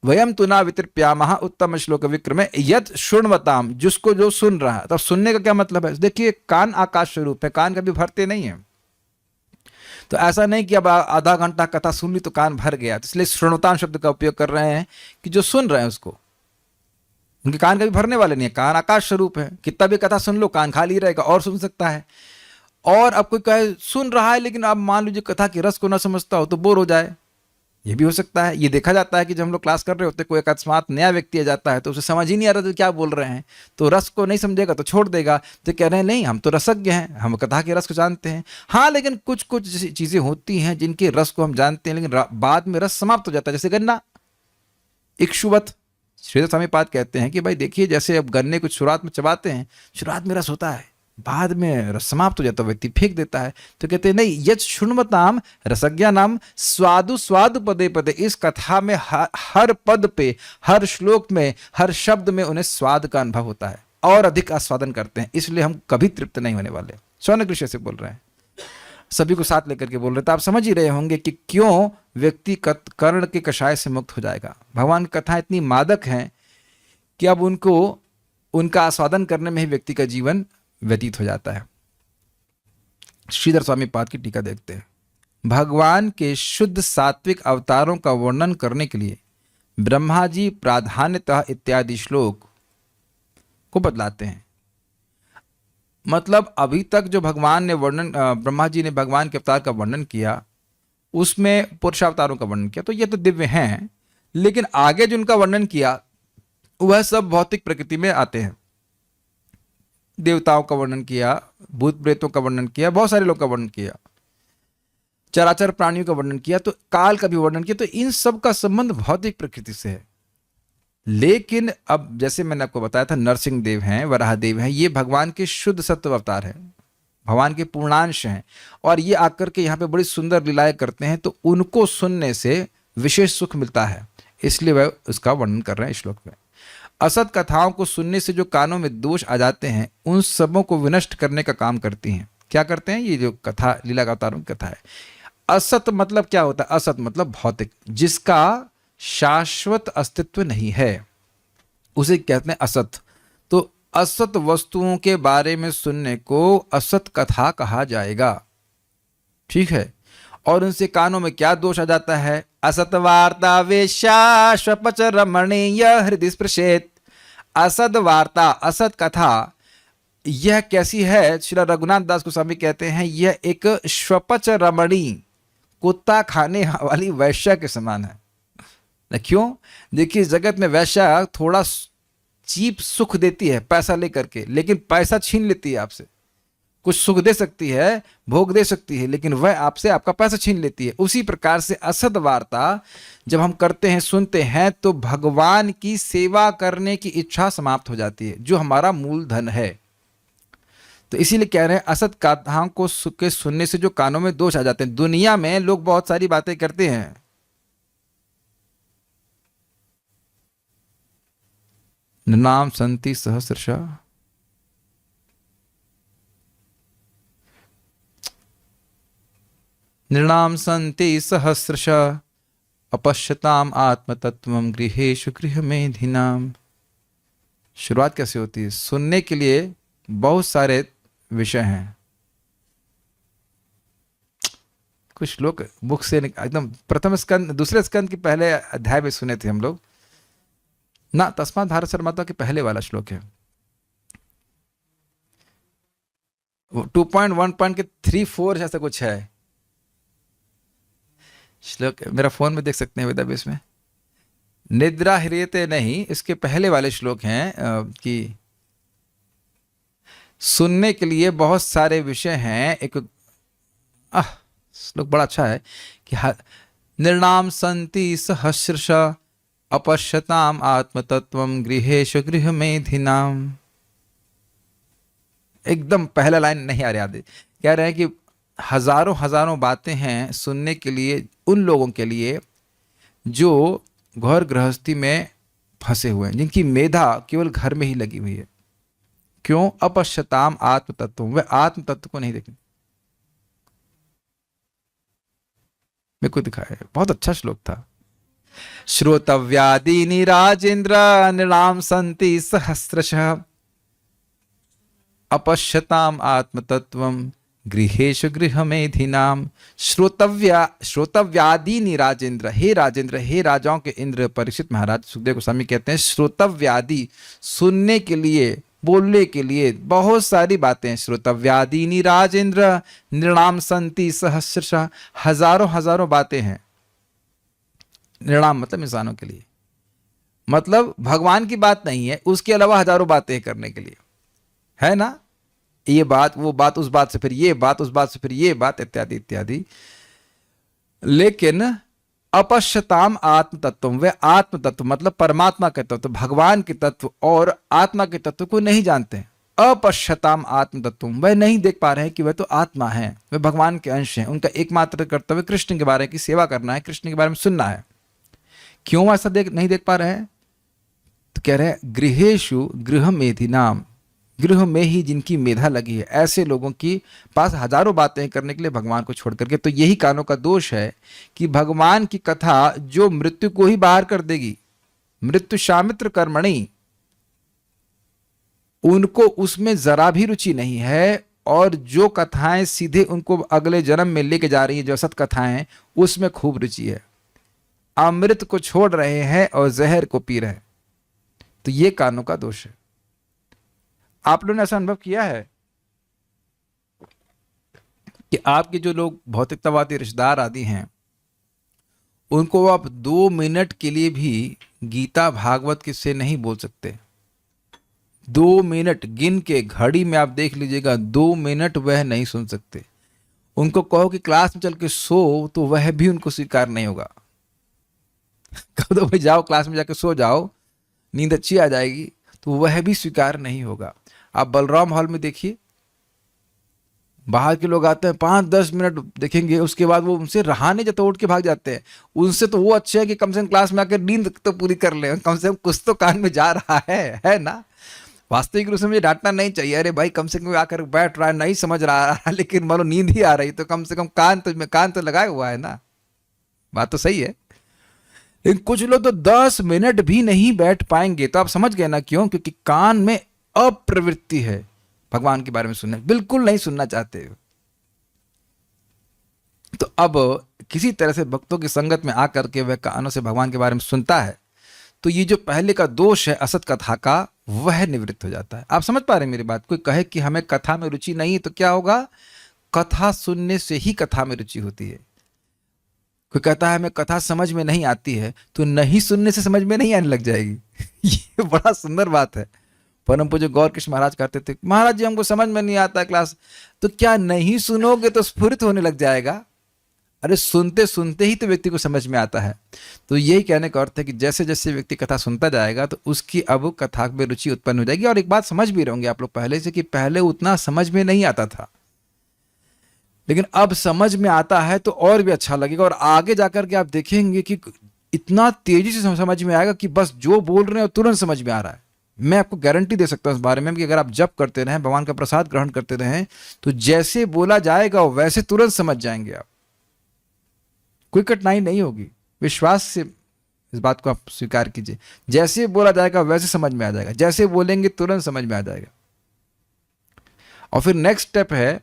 वयम तु न वितृप्यामः उत्तम श्लोक विक्रमे यद शृण्वताम, जिसको जो सुन रहा है। तब सुनने का क्या मतलब है? देखिए कान आकाश स्वरूप है, कान कभी भरते नहीं है। तो ऐसा नहीं कि अब आधा घंटा कथा सुन ली तो कान भर गया, तो इसलिए श्रृणुताम शब्द का उपयोग कर रहे हैं कि जो सुन रहे हैं उसको, उनके कान कभी भरने वाले नहीं है, कान आकाश स्वरूप है। कितना भी कथा सुन लो कान खाली रहेगा और सुन सकता है। और अब कोई कहे सुन रहा है लेकिन अब मान लीजिए कथा की रस को ना समझता हो तो बोर हो जाए, ये भी हो सकता है। ये देखा जाता है कि जब हम लोग क्लास कर रहे होते कोई अकस्मात नया व्यक्ति आ जाता है तो उसे समझ ही नहीं आ रहा तो क्या बोल रहे हैं, तो रस को नहीं समझेगा तो छोड़ देगा। तो कह रहे हैं नहीं हम तो रसज्ञ हैं, हम कथा के रस को जानते हैं। हाँ लेकिन कुछ कुछ चीज़ें होती हैं जिनके रस को हम जानते हैं लेकिन बाद में रस समाप्त हो जाता है, जैसे गन्ना इक्षुवत। श्रीधर स्वामी पाद कहते हैं कि भाई देखिए जैसे अब गन्ने को शुरुआत में चबाते हैं, शुरुआत में रस होता है, बाद में रस समाप्त हो जाता है, व्यक्ति फेंक देता है। तो कहते हैं नहीं, यज शृण्वताम रसज्ञा नाम स्वादु स्वादु पदे पदे, इस कथा में हर पद पे, हर श्लोक में, हर शब्द में उन्हें स्वाद का अनुभव होता है और अधिक आस्वादन करते हैं, इसलिए हम कभी तृप्त नहीं होने वाले। शौनक ऋषि से बोल रहे हैं, सभी को साथ लेकर के बोल रहे, तो आप समझ ही रहे होंगे कि क्यों व्यक्ति कर्ण के कषाय से मुक्त हो जाएगा। भगवान की कथा इतनी मादक है कि अब उनको उनका आस्वादन करने में ही व्यक्ति का जीवन व्यतीत हो जाता है। श्रीधर स्वामी पाद की टीका देखते हैं। भगवान के शुद्ध सात्विक अवतारों का वर्णन करने के लिए ब्रह्मा जी प्राधान्यतः इत्यादि श्लोक को बदलाते हैं। मतलब अभी तक जो भगवान ने वर्णन, ब्रह्मा जी ने भगवान के अवतार का वर्णन किया उसमें पुरुषावतारों का वर्णन किया, तो ये तो दिव्य हैं, लेकिन आगे जो उनका वर्णन किया वह सब भौतिक प्रकृति में आते हैं। देवताओं का वर्णन किया, भूत प्रेतों का वर्णन किया, बहुत सारे लोग का वर्णन किया, चराचर प्राणियों का वर्णन किया, तो काल का भी वर्णन किया, तो इन सब का संबंध भौतिक प्रकृति से है। लेकिन अब जैसे मैंने आपको बताया था नरसिंह देव हैं, वराह देव हैं, ये भगवान के शुद्ध सत्व अवतार हैं, भगवान के पूर्णांश हैं, और ये आकर के यहाँ पे बड़ी सुंदर लीलाएं करते हैं, तो उनको सुनने से विशेष सुख मिलता है, इसलिए वह उसका वर्णन कर रहे हैं इस श्लोक में। असत कथाओं को सुनने से जो कानों में दोष आ जाते हैं उन सबों को विनष्ट करने का काम करती हैं। क्या करते हैं? ये जो कथा लीला का अवतारों की कथा है। असत मतलब क्या होता है? असत मतलब भौतिक, जिसका शाश्वत अस्तित्व नहीं है, उसे कहते हैं असत। तो असत वस्तुओं के बारे में सुनने को असत कथा कहा जाएगा, ठीक है। और उनसे कानों में क्या दोष आ जाता है? असत वार्ता वेश्या श्वपच रमणीय हृदय स्पृशेत। असत वार्ता, असत कथा, यह कैसी है? श्री रघुनाथ दास गोस्वामी कहते हैं यह एक श्वपच रमणी, कुत्ता खाने वाली वैश्या के समान है। क्यों? देखिए जगत में वैश्या थोड़ा चीप सुख देती है पैसा लेकर के, लेकिन पैसा छीन लेती है आपसे। कुछ सुख दे सकती है, भोग दे सकती है, लेकिन वह आपसे आपका पैसा छीन लेती है। उसी प्रकार से असद वार्ता जब हम करते हैं, सुनते हैं, तो भगवान की सेवा करने की इच्छा समाप्त हो जाती है, जो हमारा मूल धन है। तो इसीलिए कह रहे हैं असत कथाओं को सुनने से जो कानों में दोष आ जाते हैं। दुनिया में लोग बहुत सारी बातें करते हैं, नाम संति सहस्रशः, नृणाम सन्ति सहस्रश अपश्यताम आत्मतत्वम गृहेषु गृहमेधिनाम। शुरुआत कैसे होती है? सुनने के लिए बहुत सारे विषय हैं। कुछ लोग बुक से एकदम प्रथम स्कंद, दूसरे स्कंद के पहले अध्याय में सुने थे हम लोग ना, तस्मात् भारत सर्वमाता के पहले वाला श्लोक है। 2.1 के 3-4 ऐसा कुछ है श्लोक, मेरा फोन में देख सकते हैं वेदाभ्यास में। निद्रा ह्रियते नहीं, इसके पहले वाले श्लोक हैं कि सुनने के लिए बहुत सारे विषय हैं। एक श्लोक बड़ा अच्छा है कि निर्णाम संति सहस्रश अपश्यताम आत्मतत्वम गृहेषु गृहमेधिनाम। एकदम पहला लाइन नहीं आ रहा याद, कह रहे हैं कि हजारों हजारों बातें हैं सुनने के लिए उन लोगों के लिए जो घर गृहस्थी में फंसे हुए हैं, जिनकी मेधा केवल घर में ही लगी हुई है। क्यों? अपश्यताम आत्म तत्व, वह आत्म तत्व को नहीं देखें। मेरे को दिखाया है, बहुत अच्छा श्लोक था। श्रोतव्यादीनि राजेंद्र नृणाम संति सहस्रशः अपश्यताम आत्म तत्वम गृहेषु गृहमेधिनाम। श्रोतव्यादीनि राजेंद्र, हे राजेंद्र, हे राजाओं के इंद्र परीक्षित महाराज सुखदेव गोस्वामी कहते हैं श्रोतव्यादि, सुनने के लिए, बोलने के लिए बहुत सारी बातें। श्रोतव्यादीनि राजेंद्र नृणाम संति सहस्रशः, हजारों हजारों बातें हैं। नृणाम मतलब इंसानों के लिए, मतलब भगवान की बात नहीं है, उसके अलावा हजारों बातें करने के लिए, है ना। ये बात, वो बात, उस बात से फिर ये बात, उस बात से फिर ये बात, इत्यादि इत्यादि। लेकिन अपश्यताम आत्म तत्व, वह आत्म तत्व मतलब परमात्मा के तत्व, भगवान के तत्व और आत्मा के तत्व को नहीं जानते हैं। अपश्यताम आत्म तत्व, वह नहीं देख पा रहे हैं कि वह तो आत्मा है, वह भगवान के अंश हैं। उनका एकमात्र कर्तव्य कृष्ण के बारे की सेवा करना है, कृष्ण के बारे में सुनना है। क्यों ऐसा नहीं देख पा रहे हैं? तो कह रहे हैं गृहेषु गृहमेधिनाम, गृह में ही जिनकी मेधा लगी है, ऐसे लोगों की पास हजारों बातें करने के लिए भगवान को छोड़ करके। तो यही कानों का दोष है कि भगवान की कथा जो मृत्यु को ही बाहर कर देगी, मृत्यु शामित्र कर्मणि, उनको उसमें जरा भी रुचि नहीं है। और जो कथाएं सीधे उनको अगले जन्म में लेके जा रही है, जो सत कथाएं हैं, उसमें खूब रुचि है। अमृत को छोड़ रहे हैं और जहर को पी रहे हैं। तो ये कानों का दोष है। आप लोगों ने ऐसा अनुभव किया है कि आपके जो लोग भौतिकतावादी रिश्तेदार आदि हैं, उनको आप 2 मिनट के लिए भी गीता भागवत किससे नहीं बोल सकते। 2 मिनट गिन के घड़ी में आप देख लीजिएगा, 2 मिनट वह नहीं सुन सकते। उनको कहो कि क्लास में चल के सो, तो वह भी उनको स्वीकार नहीं होगा। कहो तो भाई जाओ क्लास में जाके सो जाओ, नींद अच्छी आ जाएगी, तो वह भी स्वीकार नहीं होगा। आप बलराम हॉल में देखिए, बाहर के लोग आते हैं, 5-10 मिनट देखेंगे, उसके बाद वो उनसे रहा नहीं जाता, उठ के भाग जाते हैं। उनसे तो वो अच्छे हैं कि कम से कम क्लास में आकर नींद तो पूरी कर ले, कम से कम कुछ तो कान में जा रहा है ना। वास्तविक रूप से मुझे डांटना नहीं चाहिए, अरे भाई कम से कम आकर बैठ रहा है, नहीं समझ रहा है, लेकिन मान लो नींद ही आ रही, तो कम से कम कान तो लगाया हुआ है ना। बात तो सही है। लेकिन कुछ लोग तो 10 मिनट भी नहीं बैठ पाएंगे। तो आप समझ गए ना क्यों? क्योंकि कान में अप्रवृत्ति है भगवान के बारे में सुनने, बिल्कुल नहीं सुनना चाहते। तो अब किसी तरह से भक्तों की संगत में आकर के वह कानों से भगवान के बारे में सुनता है, तो ये जो पहले का दोष है असत कथा का, वह निवृत्त हो जाता है। आप समझ पा रहे हैं मेरी बात? कोई कहे कि हमें कथा में रुचि नहीं है, तो क्या होगा? कथा सुनने से ही कथा में रुचि होती है। कोई कहता है हमें कथा समझ में नहीं आती है, तो नहीं सुनने से समझ में नहीं आने लग जाएगी। ये बड़ा सुंदर बात है। परम पूज्य गौर कृष्ण महाराज कहते थे, महाराज जी हमको समझ में नहीं आता क्लास, तो क्या नहीं सुनोगे तो स्फुरित होने लग जाएगा? अरे सुनते सुनते ही तो व्यक्ति को समझ में आता है। तो यही कहने का अर्थ है कि जैसे जैसे व्यक्ति कथा सुनता जाएगा, तो उसकी अब कथा में रुचि उत्पन्न हो जाएगी। और एक बात समझ भी रहोगे आप लोग पहले से, कि पहले उतना समझ में नहीं आता था, लेकिन अब समझ में आता है तो और भी अच्छा लगेगा। और आगे जाकर के आप देखेंगे कि इतना तेजी से समझ में आएगा कि बस जो बोल रहे हैं तुरंत समझ में आ रहा है। मैं आपको गारंटी दे सकता हूं इस बारे में कि अगर आप जप करते रहें, भगवान का प्रसाद ग्रहण करते रहें, तो जैसे बोला जाएगा वैसे तुरंत समझ जाएंगे आप। कोई कठिनाई नहीं होगी। विश्वास से इस बात को आप स्वीकार कीजिए। जैसे बोला जाएगा वैसे समझ में आ जाएगा, जैसे बोलेंगे तुरंत समझ में आ जाएगा। और फिर नेक्स्ट स्टेप है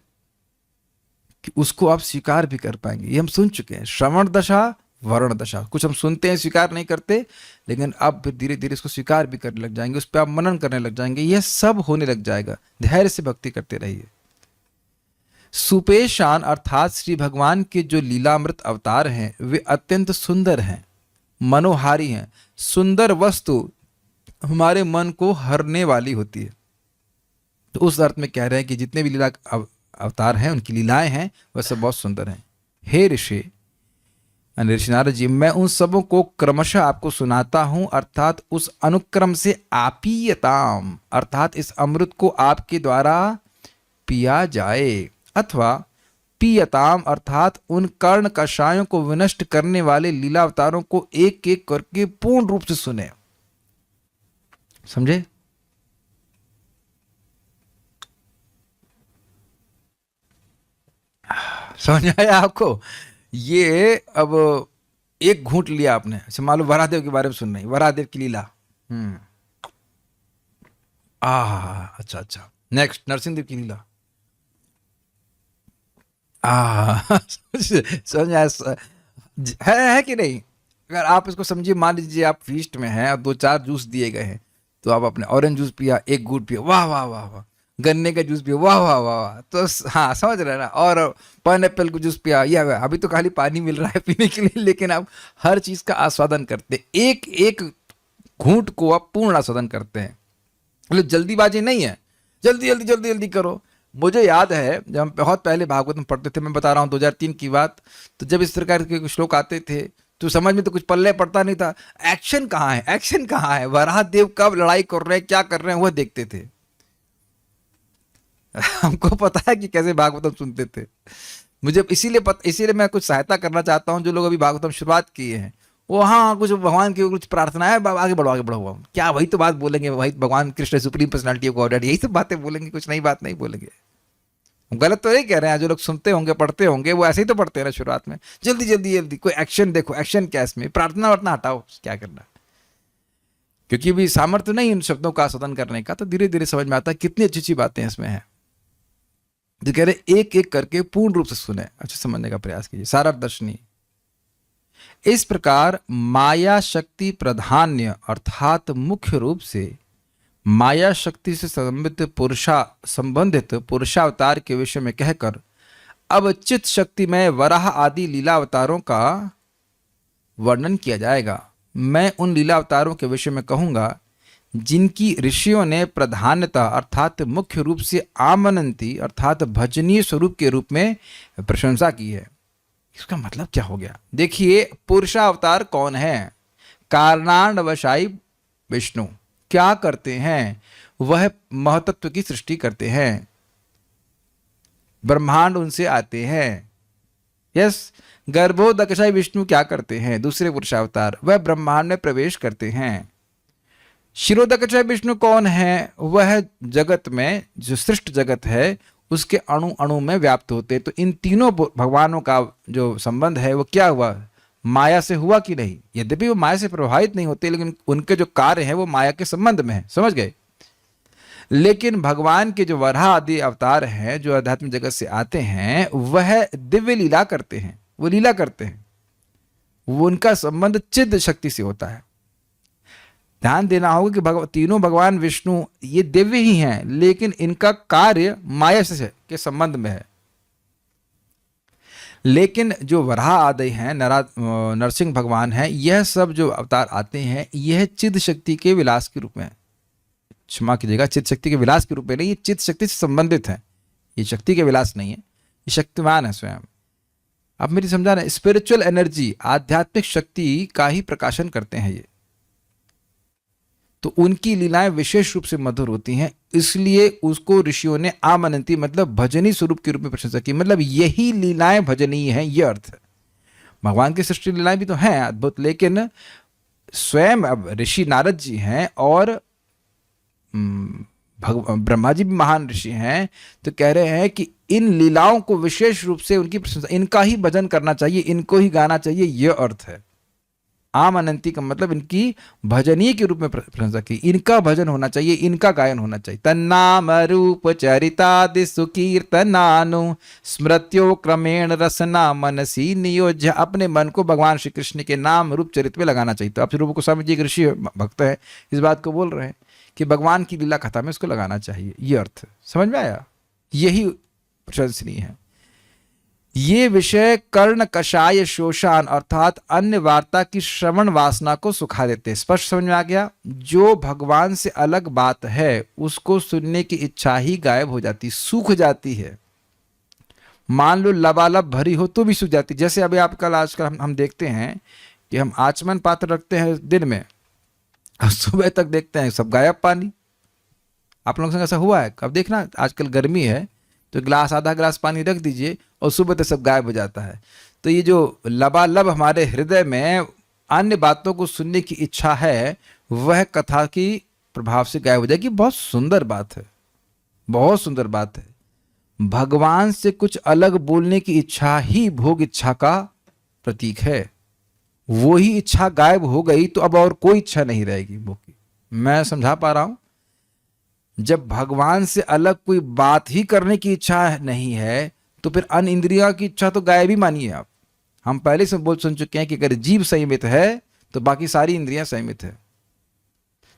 कि उसको आप स्वीकार भी कर पाएंगे। ये हम सुन चुके हैं, श्रवण दशा, वर्ण दशा। कुछ हम सुनते हैं, स्वीकार नहीं करते, लेकिन अब फिर धीरे धीरे इसको स्वीकार भी करने लग जाएंगे, उस पर आप मनन करने लग जाएंगे, यह सब होने लग जाएगा। धैर्य से भक्ति करते रहिए। सुपेशान अर्थात श्री भगवान के जो लीलामृत अवतार हैं वे अत्यंत सुंदर हैं, मनोहारी हैं। सुंदर वस्तु हमारे मन को हरने वाली होती है। तो उस अर्थ में कह रहे हैं कि जितने भी लीला अवतार हैं, उनकी लीलाएं हैं, वह सब बहुत सुंदर हैं। हे ऋषि, ऋषि नारद जी, मैं उन सबों को क्रमशः आपको सुनाता हूं, अर्थात उस अनुक्रम से आपीयताम, अर्थात इस अमृत को आपके द्वारा पिया जाए, अथवा पीयताम अर्थात उन कर्ण कषायों को विनष्ट करने वाले लीला अवतारों को एक एक करके पूर्ण रूप से सुने। समझे? समझ आया आपको? ये अब एक घूंट लिया आपने। अच्छा, मान लो वराहदेव के बारे में सुन रही, वराहदेव की लीला। अच्छा अच्छा। नेक्स्ट नरसिंहदेव की लीला। समझ आया है कि नहीं? अगर आप इसको समझिए, मान लीजिए आप फीस्ट में हैं और 2-4 जूस दिए गए हैं, तो आप अपने ऑरेंज जूस पिया, एक घूंट पिया, वाह वाह वाह वाह, गन्ने का जूस पिया, वाह वाह वाह वाह, तो हाँ समझ रहे हैं ना। और पाइनएप्पल का जूस पिया, या अभी तो खाली पानी मिल रहा है पीने के लिए, लेकिन आप हर चीज का आस्वादन करते, एक एक घूंट को आप पूर्ण आस्वादन करते हैं। मतलब जल्दीबाजी नहीं है, जल्दी जल्दी जल्दी जल्दी करो। मुझे याद है जब हम बहुत पहले भागवत में पढ़ते थे, मैं बता रहा हूँ 2003 की बात, तो जब इस प्रकार के श्लोक आते थे तो समझ में तो कुछ पल्ले पड़ता नहीं था। एक्शन कहाँ है, एक्शन कहाँ है, वराहदेव कब लड़ाई कर रहे हैं, क्या कर रहे हैं, वह देखते थे। हमको पता है कि कैसे भागवतम सुनते थे। मुझे इसीलिए मैं कुछ सहायता करना चाहता हूँ जो लोग अभी भागवतम शुरुआत किए हैं। वो हाँ कुछ भगवान की कुछ प्रार्थना है, आगे बढ़ो आगे बढ़ो, क्या वही तो बात बोलेंगे, वही भगवान Krishna supreme personality of God, यही सब बातें बोलेंगे, कुछ नई बात नहीं बोलेंगे। गलत तो नहीं कह रहे हैं, जो लोग सुनते होंगे पढ़ते होंगे वो ऐसे ही तो पढ़ते हैं ना शुरुआत में, जल्दी जल्दी जल्दी। कोई एक्शन देखो, एक्शन क्या इसमें, प्रार्थना वार्थना हटाओ, क्या करना। क्योंकि भी सामर्थ्य नहीं इन शब्दों का आस्वादन करने का, तो धीरे धीरे समझ में आता है कितनी अच्छी अच्छी बातें इसमें हैं। जो कह रहे एक एक करके पूर्ण रूप से सुने, अच्छा समझने का प्रयास कीजिए। सारा दर्शनी इस प्रकार माया शक्ति प्रधान्य अर्थात मुख्य रूप से माया शक्ति से संबंधित पुरुषावतार के विषय में कहकर अब चित्त शक्ति में वराह आदि लीला अवतारों का वर्णन किया जाएगा। मैं उन लीला अवतारों के विषय में कहूंगा जिनकी ऋषियों ने प्रधानता अर्थात मुख्य रूप से आमनंती अर्थात भजनीय स्वरूप के रूप में प्रशंसा की है। इसका मतलब क्या हो गया? देखिए, पुरुषावतार कौन है? कारणांडवशाई विष्णु क्या करते हैं? वह महतत्व की सृष्टि करते हैं, ब्रह्मांड उनसे आते हैं। यस, गर्भोदकशाई विष्णु क्या करते हैं? दूसरे पुरुषावतार, वह ब्रह्मांड में प्रवेश करते हैं। शिरोदकशाई विष्णु कौन है? वह जगत में जो सृष्ट जगत है उसके अणु अणु में व्याप्त होते। तो इन तीनों भगवानों का जो संबंध है वो क्या हुआ? माया से हुआ कि नहीं? यद्यपि वो माया से प्रभावित नहीं होते, लेकिन उनके जो कार्य है वो माया के संबंध में है। समझ गए? लेकिन भगवान के जो वराह आदि अवतार हैं जो आध्यात्मिक जगत से आते हैं, वह दिव्य लीला करते हैं, वो लीला करते हैं, वो उनका संबंध चिद शक्ति से होता है। ध्यान देना होगा कि तीनों भगवान विष्णु ये दिव्य ही हैं, लेकिन इनका कार्य माया से के संबंध में है। लेकिन जो वराह आदि हैं, नरसिंह भगवान हैं, यह सब जो अवतार आते हैं यह चिद शक्ति के विलास के रूप में, क्षमा कीजिएगा, चिद शक्ति के विलास के रूप में नहीं, ये चिद शक्ति से संबंधित है। ये शक्ति के विलास नहीं है, ये शक्तिमान है स्वयं। अब मेरी समझा ना, स्पिरिचुअल एनर्जी आध्यात्मिक शक्ति का ही प्रकाशन करते हैं ये। तो उनकी लीलाएं विशेष रूप से मधुर होती हैं, इसलिए उसको ऋषियों ने आमनंती मतलब भजनी स्वरूप के रूप में प्रशंसा की। मतलब यही लीलाएं भजनीय हैं, ये अर्थ है। भगवान की सृष्टि लीलाएं भी तो हैं अद्भुत, लेकिन स्वयं अब ऋषि नारद जी हैं और ब्रह्मा जी भी महान ऋषि हैं, तो कह रहे हैं कि इन लीलाओं को विशेष रूप से उनकी प्रशंसा, इनका ही भजन करना चाहिए, इनको ही गाना चाहिए, यह अर्थ है। आम अनंती का मतलब इनकी भजनीय के रूप में प्रशंसा की, इनका भजन होना चाहिए, इनका गायन होना चाहिए। तन्नाम रूप चरितादि सुकीर्तनानु स्मृत्यो क्रमेण रसना मनसी नियोज्य। अपने मन को भगवान श्री कृष्ण के नाम रूप चरित्र में लगाना चाहिए। तो आप रूप गोस्वामी जी एक ऋषि भक्त है, इस बात को बोल रहे हैं कि भगवान की लीला कथा में इसको लगाना चाहिए, ये अर्थ समझ में आया। यही प्रशंसनीय है। ये विषय कर्ण कषाय शोषान अर्थात अन्य वार्ता की श्रवण वासना को सुखा देते हैं। स्पष्ट समझ में आ गया। जो भगवान से अलग बात है उसको सुनने की इच्छा ही गायब हो जाती, सूख जाती है। मान लो लबालब भरी हो तो भी सूख जाती। जैसे अभी आजकल हम देखते हैं कि हम आचमन पात्र रखते हैं दिन में और सुबह तक देखते हैं सब गायब पानी। आप लोगों के संग ऐसा हुआ है? अब देखना आजकल गर्मी है तो गिलास आधा गिलास पानी रख दीजिए और सुबह तक सब गायब हो जाता है। तो ये जो लबालब हमारे हृदय में अन्य बातों को सुनने की इच्छा है वह कथा की प्रभाव से गायब हो जाएगी। बहुत सुंदर बात है, बहुत सुंदर बात है। भगवान से कुछ अलग बोलने की इच्छा ही भोग इच्छा का प्रतीक है। वो ही इच्छा गायब हो गई तो अब और कोई इच्छा नहीं रहेगी भोग की। मैं समझा पा रहा हूं? जब भगवान से अलग कोई बात ही करने की इच्छा नहीं है तो फिर अन्य इंद्रियों की इच्छा तो गायब ही मानिए आप। हम पहले से सुन चुके हैं कि अगर जीभ संयमित है तो बाकी सारी इंद्रियां संयमित है।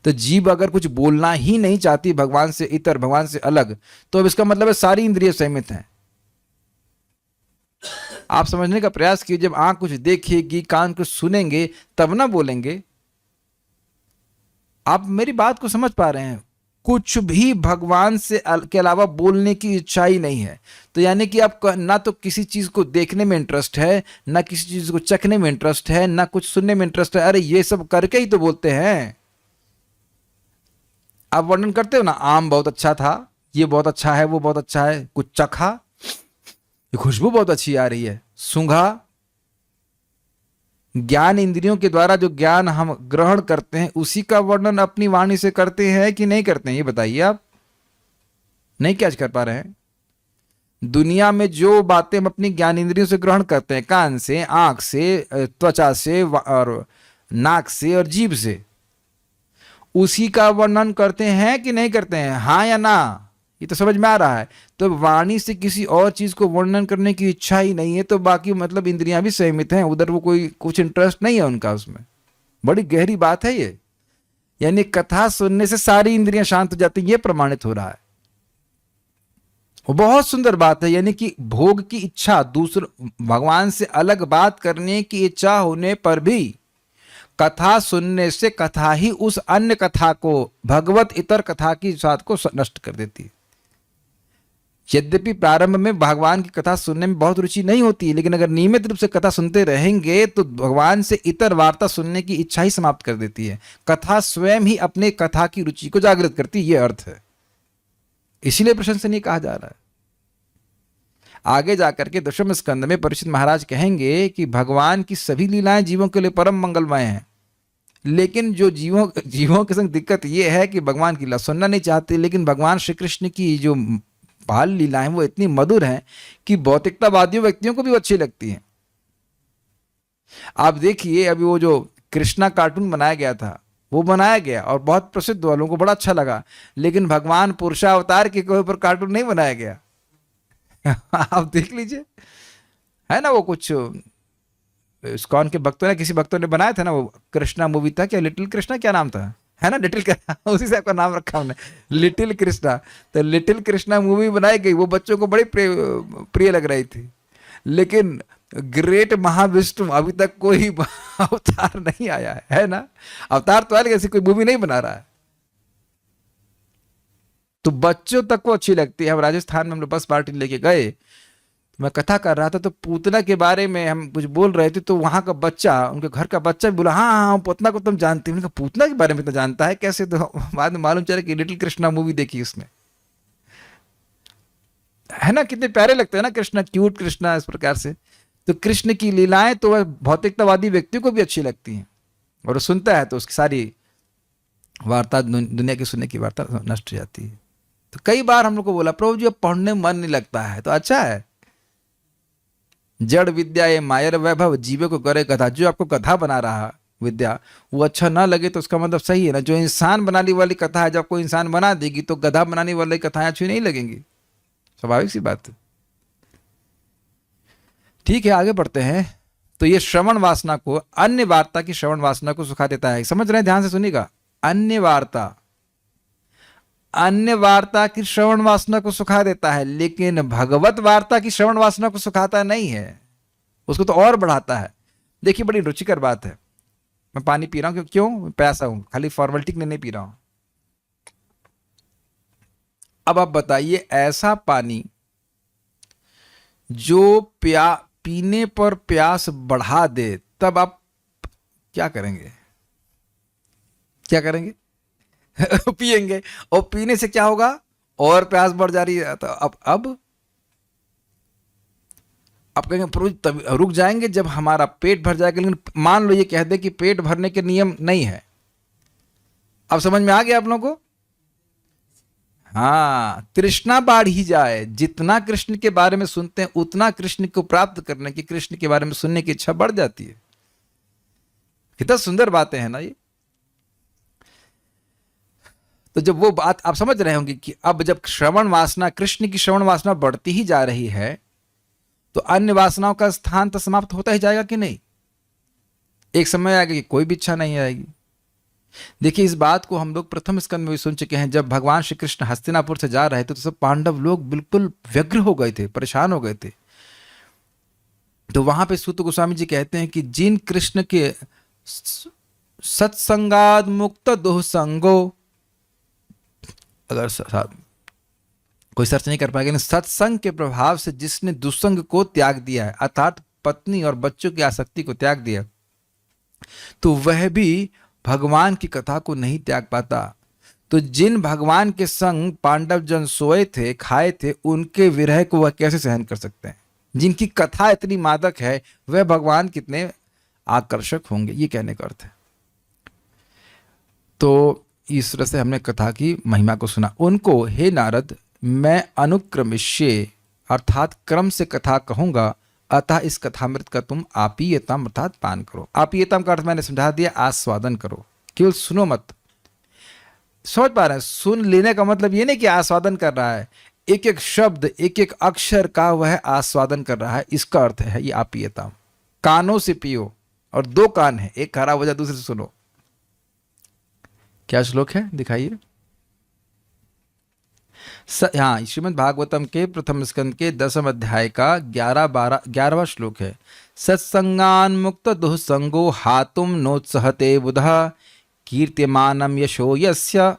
तो जीभ अगर कुछ बोलना ही नहीं चाहती भगवान से इतर, भगवान से अलग, तो अब इसका मतलब है सारी इंद्रियां संयमित हैं। आप समझने का प्रयास कीजिए। जब आंख कुछ देखेगी, कान कुछ सुनेंगे, तब ना बोलेंगे। आप मेरी बात को समझ पा रहे हैं? कुछ भी भगवान से के अलावा बोलने की इच्छा ही नहीं है। तो यानी कि आप ना तो किसी चीज को देखने में इंटरेस्ट है, ना किसी चीज को चखने में इंटरेस्ट है, ना कुछ सुनने में इंटरेस्ट है। अरे ये सब करके ही तो बोलते हैं। आप वर्णन करते हो ना, आम बहुत अच्छा था, ये बहुत अच्छा है, वो बहुत अच्छा है, कुछ चखा, ये खुशबू बहुत अच्छी आ रही है, सूंघा। ज्ञान इंद्रियों के द्वारा जो ज्ञान हम ग्रहण करते हैं उसी का वर्णन अपनी वाणी से करते हैं कि नहीं करते हैं? ये बताइए। आप नहीं कैच कर पा रहे हैं? दुनिया में जो बातें हम अपनी ज्ञान इंद्रियों से ग्रहण करते हैं, कान से, आंख से, त्वचा से और नाक से और जीभ से, उसी का वर्णन करते हैं कि नहीं करते हैं? हाँ या ना? ये तो समझ में आ रहा है। तो वाणी से किसी और चीज को वर्णन करने की इच्छा ही नहीं है तो बाकी मतलब इंद्रियां भी सीमित हैं, उधर वो कोई कुछ इंटरेस्ट नहीं है उनका उसमें। बड़ी गहरी बात है ये। यानी कथा सुनने से सारी इंद्रियां शांत हो जाती, ये प्रमाणित हो रहा है। वो बहुत सुंदर बात है। यानी कि भोग की इच्छा, दूसरे भगवान से अलग बात करने की इच्छा होने पर भी कथा सुनने से कथा ही उस अन्य कथा को, भगवत इतर कथा की स्वाद को नष्ट कर देती है। यद्यपि प्रारंभ में भगवान की कथा सुनने में बहुत रुचि नहीं होती, लेकिन अगर नियमित रूप से कथा सुनते रहेंगे तो भगवान से इतर वार्ता सुनने की इच्छा ही समाप्त कर देती है। कथा स्वयं ही अपने कथा की रुचि को जागृत करती है, यह अर्थ है। इसीलिए प्रशंसनीय कहा जा रहा है। आगे जाकर के 10वें स्कंद में परीक्षित महाराज कहेंगे कि भगवान की सभी लीलाएं जीवों के लिए परम मंगलमय हैं, लेकिन जो जीवों के संग दिक्कत यह है कि भगवान की लीला सुनना नहीं चाहते। लेकिन भगवान श्री कृष्ण की जो बाल लीलाएं वो इतनी मधुर हैं कि भौतिकतावादियों व्यक्तियों को भी अच्छी लगती हैं। आप देखिए, अभी वो जो कृष्णा कार्टून बनाया गया था वो बनाया गया और बहुत प्रसिद्ध, वालों को बड़ा अच्छा लगा, लेकिन भगवान पुरुषावतार के कोई पर कार्टून नहीं बनाया गया। आप देख लीजिए, है ना, वो कुछ इस्कॉन के भक्तों ने, किसी भक्तों ने बनाया था ना, वो कृष्णा मूवी था, क्या लिटिल कृष्णा क्या नाम था, है ना, लिटिल कृष्णा, उसी से आपका नाम रखा हमने, लिटिल कृष्णा। तो लिटिल कृष्णा मूवी बनाई गई, वो बच्चों को बड़ी प्रिय लग रही थी। लेकिन ग्रेट महाविष्णु अभी तक कोई अवतार नहीं आया है ना, अवतार तो है ऐसी कोई मूवी नहीं बना रहा है। तो बच्चों तक को अच्छी लगती है। हम राजस्थान में हम लोग बस पार्टी लेके गए, मैं कथा कर रहा था तो पूतना के बारे में हम कुछ बोल रहे थे, तो वहां का बच्चा, उनके घर का बच्चा भी बोला, हाँ हाँ पूतना को तुम जानते हो। पूतना के बारे में तो जानता है कैसे? तो बाद में मालूम चला कि लिटिल कृष्णा मूवी देखी उसने, है ना। कितने प्यारे लगते हैं ना कृष्णा, क्यूट कृष्णा, इस प्रकार से। तो कृष्ण की लीलाएं तो वह भौतिकतावादी व्यक्ति को भी अच्छी लगती हैं, और वो सुनता है तो उसकी सारी वार्ता, दुनिया की सुनने की वार्ता नष्ट हो जाती है। तो कई बार हम लोग को बोला प्रभु जी अब पढ़ने में मन नहीं लगता है, तो अच्छा है, जड़ विद्या ये मायर वैभव जीवे को करे कथा। जो आपको कथा बना रहा विद्या वो अच्छा ना लगे तो उसका मतलब सही है ना। जो इंसान बनाने वाली कथा है, जब कोई इंसान बना देगी तो गधा बनाने वाली कथाएं अच्छी नहीं लगेंगी, स्वाभाविक सी बात है। ठीक है, आगे बढ़ते हैं। तो ये श्रवण वासना को, अन्य वार्ता की श्रवण वासना को सुखा देता है। समझ रहे हैं, ध्यान से सुनिएगा। अन्य वार्ता की श्रवण वासना को सुखा देता है, लेकिन भगवत वार्ता की श्रवण वासना को सुखाता नहीं है, उसको तो और बढ़ाता है। देखिए बड़ी रुचिकर बात है। मैं पानी पी रहा हूं, क्यों प्यासा हूं, खाली फॉर्मेलिटी के लिए नहीं पी रहा हूं। अब आप बताइए, ऐसा पानी जो पीने पर प्यास बढ़ा दे, तब आप क्या करेंगे? पिएंगे, और पीने से क्या होगा? और प्यास बढ़ जा रही है। तो अब आप कहेंगे प्रभु तब रुक जाएंगे जब हमारा पेट भर जाएगा। लेकिन मान लो ये कह दे कि पेट भरने के नियम नहीं है। अब समझ में आ गया आप लोगों को? हाँ, तृष्णा बढ़ ही जाए। जितना कृष्ण के बारे में सुनते हैं उतना कृष्ण को प्राप्त करने की, कृष्ण के बारे में सुनने की इच्छा बढ़ जाती है। कितना सुंदर बातें हैं ना ये। तो जब वो बात आप समझ रहे होंगे कि अब जब श्रवण वासना, कृष्ण की श्रवण वासना बढ़ती ही जा रही है, तो अन्य वासनाओं का स्थान तो समाप्त होता ही जाएगा कि नहीं? एक समय आएगा कि कोई भी इच्छा नहीं आएगी। देखिए, इस बात को हम लोग प्रथम स्कंद में भी सुन चुके हैं। जब भगवान श्री कृष्ण हस्तिनापुर से जा रहे थे तो सब पांडव लोग बिल्कुल व्यग्र हो गए थे, परेशान हो गए थे। तो वहां पे सूत गोस्वामी जी कहते हैं कि जिन कृष्ण के सत्संगाद मुक्त दुःसंगो, अगर कोई सर्च नहीं कर पाएगा, लेकिन सत्संग के प्रभाव से जिसने दुसंग को त्याग दिया है, अर्थात पत्नी और बच्चों की आसक्ति को त्याग दिया, तो वह भी भगवान की कथा को नहीं त्याग पाता। तो जिन भगवान के संग पांडव जन सोए थे, खाए थे, उनके विरह को वह कैसे सहन कर सकते हैं? जिनकी कथा इतनी मादक है, वह भगवान कितने आकर्षक होंगे, ये कहने का अर्थ है। तो इस तरह से हमने कथा की महिमा को सुना। उनको, हे नारद, मैं अनुक्रमिष्ये, अर्थात क्रम से कथा कहूंगा, अतः इस कथामृत का तुम आपीयताम अर्थात पान करो। आपीयताम का अर्थ मैंने समझा दिया, आस्वादन करो, केवल सुनो मत। समझ पा रहे हैं? सुन लेने का मतलब ये नहीं कि आस्वादन कर रहा है, एक एक शब्द, एक एक अक्षर का वह आस्वादन कर रहा है, इसका अर्थ है ये आपीयताम। कानों से पियो, और दो कान है, एक खराब हो जाए दूसरे से सुनो। क्या श्लोक है, दिखाइए। हाँ, श्रीमद् भागवतम के प्रथम स्कंद के 10वें अध्याय का 11वां श्लोक है। सत्संगान मुक्त दुःसंगो हातुम नोत्सहते बुधः कीर्त्यमानम यशो यस्य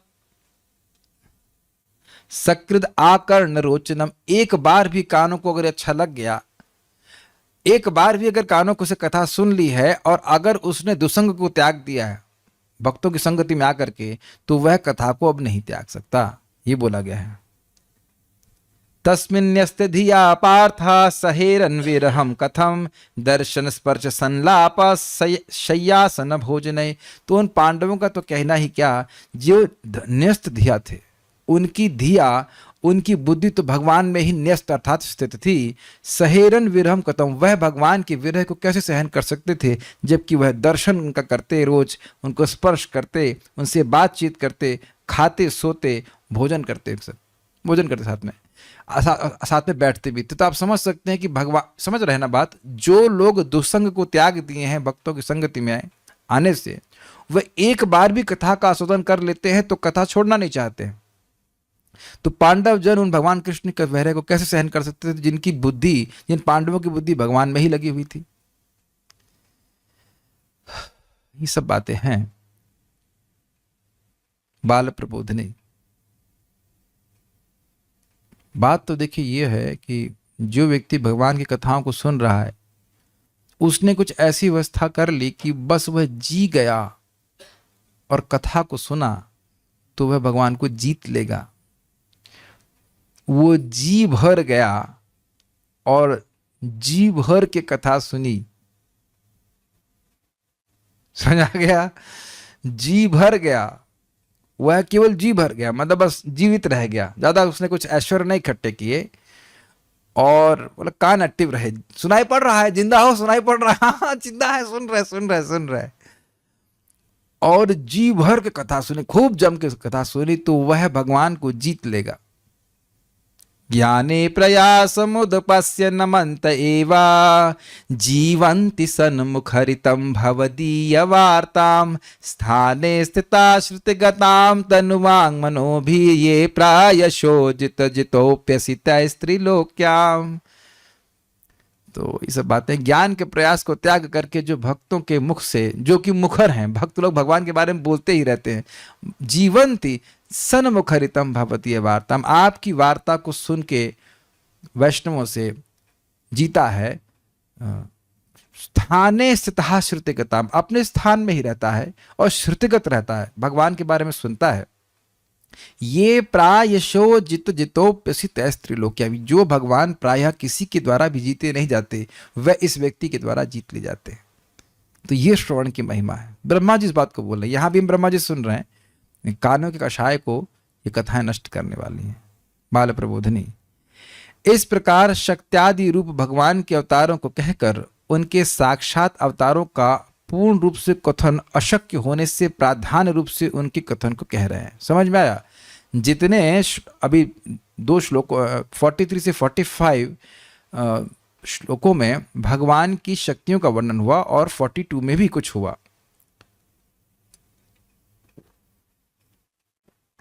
सकृद आकर्ण रोचनम। एक बार भी कानों को अगर अच्छा लग गया, एक बार भी अगर कानों को से कथा सुन ली है, और अगर उसने दुसंग को त्याग दिया है भक्तों की संगति में आकर के, तो वह कथा को अब नहीं त्याग सकता, ये बोला गया है। तस्मिन्यस्ते धिया पार्थ सहेरन विरहम कथम दर्शन स्पर्श संलाप शय्यासन भोजने। तो उन पांडवों का तो कहना ही क्या, जो न्यस्त धिया थे, उनकी धिया, उनकी बुद्धि तो भगवान में ही न्यस्त अर्थात स्थित थी। सहेरन विरहम कथम, वह भगवान के विरह को कैसे सहन कर सकते थे, जबकि वह दर्शन उनका करते, रोज उनको स्पर्श करते, उनसे बातचीत करते, खाते सोते, भोजन करते साथ में बैठते भी थे। तो आप समझ सकते हैं कि भगवान, समझ रहे हैं ना बात, जो लोग दुसंग को त्याग दिए हैं भक्तों की संगति में आने से, वह एक बार भी कथा का आस्वादन कर लेते हैं तो कथा छोड़ना नहीं चाहते। तो पांडव जन उन भगवान कृष्ण के वैरय को कैसे सहन कर सकते थे, जिनकी बुद्धि, जिन पांडवों की बुद्धि भगवान में ही लगी हुई थी। ये सब बातें हैं बाल प्रबोधनी। बात तो देखिए ये है कि जो व्यक्ति भगवान की कथाओं को सुन रहा है, उसने कुछ ऐसी व्यवस्था कर ली कि बस वह जी गया और कथा को सुना तो वह भगवान को जीत लेगा। वो जी भर गया और जी भर के कथा सुनी, समझ आ गया? जी भर गया वह केवल जी भर गया, मतलब बस जीवित रह गया, ज्यादा उसने कुछ ऐश्वर्य नहीं इकट्ठे किए, और बोला कान एक्टिव रहे, सुनाई पड़ रहा है, जिंदा हो, सुनाई पड़ रहा है, हाँ, जिंदा है, सुन रहे सुन रहे सुन रहे, और जी भर के कथा सुनी, खूब जम के कथा सुनी, तो वह भगवान को जीत लेगा। ज्ञाने प्रयासमुदपस्य नमन्त एवा जीवन्ति सन्मुखरितं भवदीयवार्तां स्थाने स्थिता श्रुतिगतां तनुवां मनोभि ये प्रायशो जितोप्यसित स्त्रीलोक्याम्। तो ये सब बातें ज्ञान के प्रयास को त्याग करके जो भक्तों के मुख से, जो कि मुखर हैं, भक्त लोग भगवान के बारे में बोलते ही रहते हैं, जीवंती सन्मुखरितम भवतीय वार्ताम, आपकी वार्ता को सुन के वैष्णवों से जीता है। स्थाने स्थितः श्रुतिगताम, अपने स्थान में ही रहता है और श्रुतिगत रहता है, भगवान के बारे में सुनता है। ये प्रायशो जितोप्यसित स्त्रीलोक्या, जो भगवान प्रायः किसी के द्वारा भी जीते नहीं जाते, वह इस व्यक्ति के द्वारा जीत ले जाते हैं। तो ये श्रवण की महिमा है। ब्रह्मा जी इस बात को बोल रहे हैं, यहां भी हम ब्रह्मा जी सुन रहे हैं, कानों के कषाय को ये कथाएं नष्ट करने वाली हैं, बाल प्रबोधनी। इस प्रकार शक्त्यादि रूप भगवान के अवतारों को कहकर उनके साक्षात अवतारों का पूर्ण रूप से कथन अशक्य होने से प्राधान्य रूप से उनके कथन को कह रहे हैं। समझ में आया? जितने अभी 2 श्लोक 43 से 45 श्लोकों में भगवान की शक्तियों का वर्णन हुआ और 42 में भी कुछ हुआ,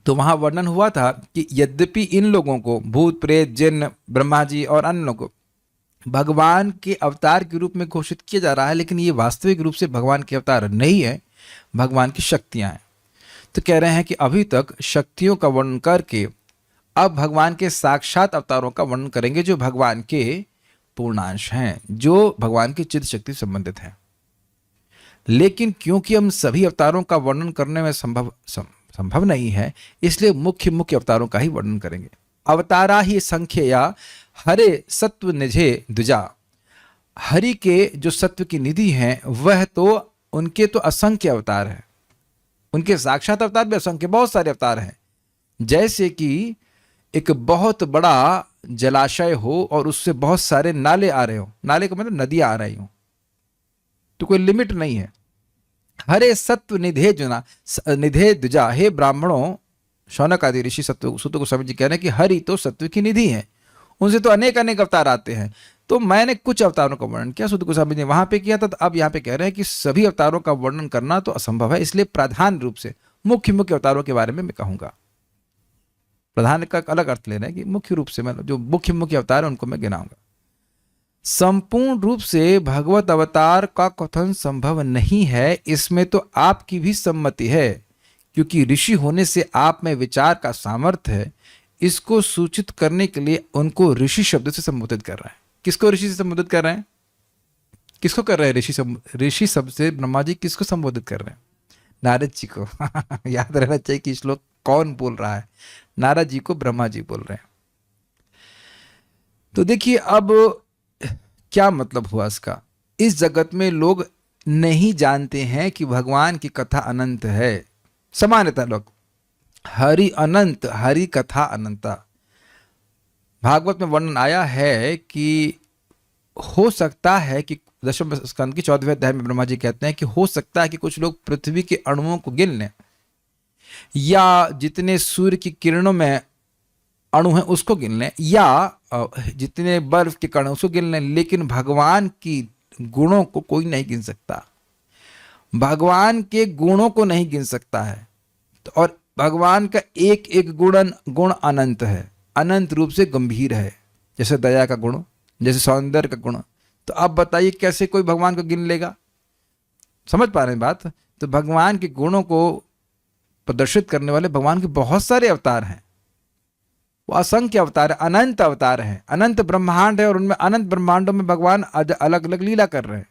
तो वहां वर्णन हुआ था कि यद्यपि इन लोगों को, भूत प्रेत जिन ब्रह्मा जी और अन्य लोगों को भगवान के अवतार के रूप में घोषित किया जा रहा है, लेकिन ये वास्तविक रूप से भगवान के अवतार नहीं है, भगवान की शक्तियां हैं। तो कह रहे हैं कि अभी तक शक्तियों का वर्णन करके अब भगवान के साक्षात अवतारों का वर्णन करेंगे, जो भगवान के पूर्णांश हैं, जो भगवान की चित्त शक्ति से संबंधित हैं। लेकिन क्योंकि हम सभी अवतारों का वर्णन करने में संभव नहीं है, इसलिए मुख्य मुख्य अवतारों का ही वर्णन करेंगे। अवतारा ही संख्यया हरे सत्व निधे द्विजा, हरि के जो सत्व की निधि हैं वह तो उनके तो असंख्य अवतार हैं, उनके साक्षात अवतार भी असंख्य, बहुत सारे अवतार हैं। जैसे कि एक बहुत बड़ा जलाशय हो और उससे बहुत सारे नाले आ रहे हो, नाले का मतलब नदियां आ रही हो, तो कोई लिमिट नहीं है। हरे सत्व निधे जुना निधे द्विजा, हे ब्राह्मणों, शौनक आदि ऋषि सुत गोस्वामी जी कह रहे हैं कि हरि तो सत्व की निधि है, उनसे तो अनेक अनेक अवतार आते हैं। तो मैंने कुछ अवतारों का वर्णन किया, सुत गोस्वामी जी ने वहां पे किया था, तो अब यहाँ पे कह रहे हैं कि सभी अवतारों का वर्णन करना तो असंभव है, इसलिए प्रधान रूप से मुख्य मुख्य अवतारों के बारे में मैं कहूंगा। प्रधान का अलग अर्थ ले रहे हैं कि मुख्य रूप से मैं जो मुख्य मुख्य अवतार है उनको मैं गिनाऊंगा। संपूर्ण रूप से भगवत अवतार का कथन संभव नहीं है, इसमें तो आपकी भी सम्मति है, क्योंकि ऋषि होने से आप में विचार का सामर्थ्य है। इसको सूचित करने के लिए उनको ऋषि शब्द से संबोधित कर रहे हैं। किसको ऋषि से संबोधित कर रहे हैं? किसको कर रहे हैं ऋषि शब्द से ब्रह्मा जी किसको संबोधित कर रहे हैं? नारद जी को। याद रहना चाहिए कि श्लोक कौन बोल रहा है, नारद जी को ब्रह्मा जी बोल रहे हैं। तो देखिए अब क्या मतलब हुआ इसका। इस जगत में लोग नहीं जानते हैं कि भगवान की कथा अनंत है। सामान्यतः लोग हरि अनंत, हरि कथा अनंता। भागवत में वर्णन आया है कि हो सकता है कि दशम स्कंद की 14वें अध्याय में ब्रह्मा जी कहते हैं कि हो सकता है कि कुछ लोग पृथ्वी के अणुओं को गिन लें, या जितने सूर्य की किरणों में अणु हैं उसको गिन लें, या जितने बर्फ के कण उसको गिन लें, लेकिन भगवान की गुणों को कोई नहीं गिन सकता। भगवान के गुणों को नहीं गिन सकता है। तो और भगवान का एक एक गुण अनंत है, अनंत रूप से गंभीर है, जैसे दया का गुण, जैसे सौंदर्य का गुण। तो अब बताइए कैसे कोई भगवान को गिन लेगा? समझ पा रहे हैं बात? तो भगवान के गुणों को प्रदर्शित करने वाले भगवान के बहुत सारे अवतार हैं, वो असंख्य अवतार है, अनंत अवतार हैं, अनंत ब्रह्मांड है, और उनमें अनंत ब्रह्मांडों में भगवान अलग अलग लीला कर रहे हैं।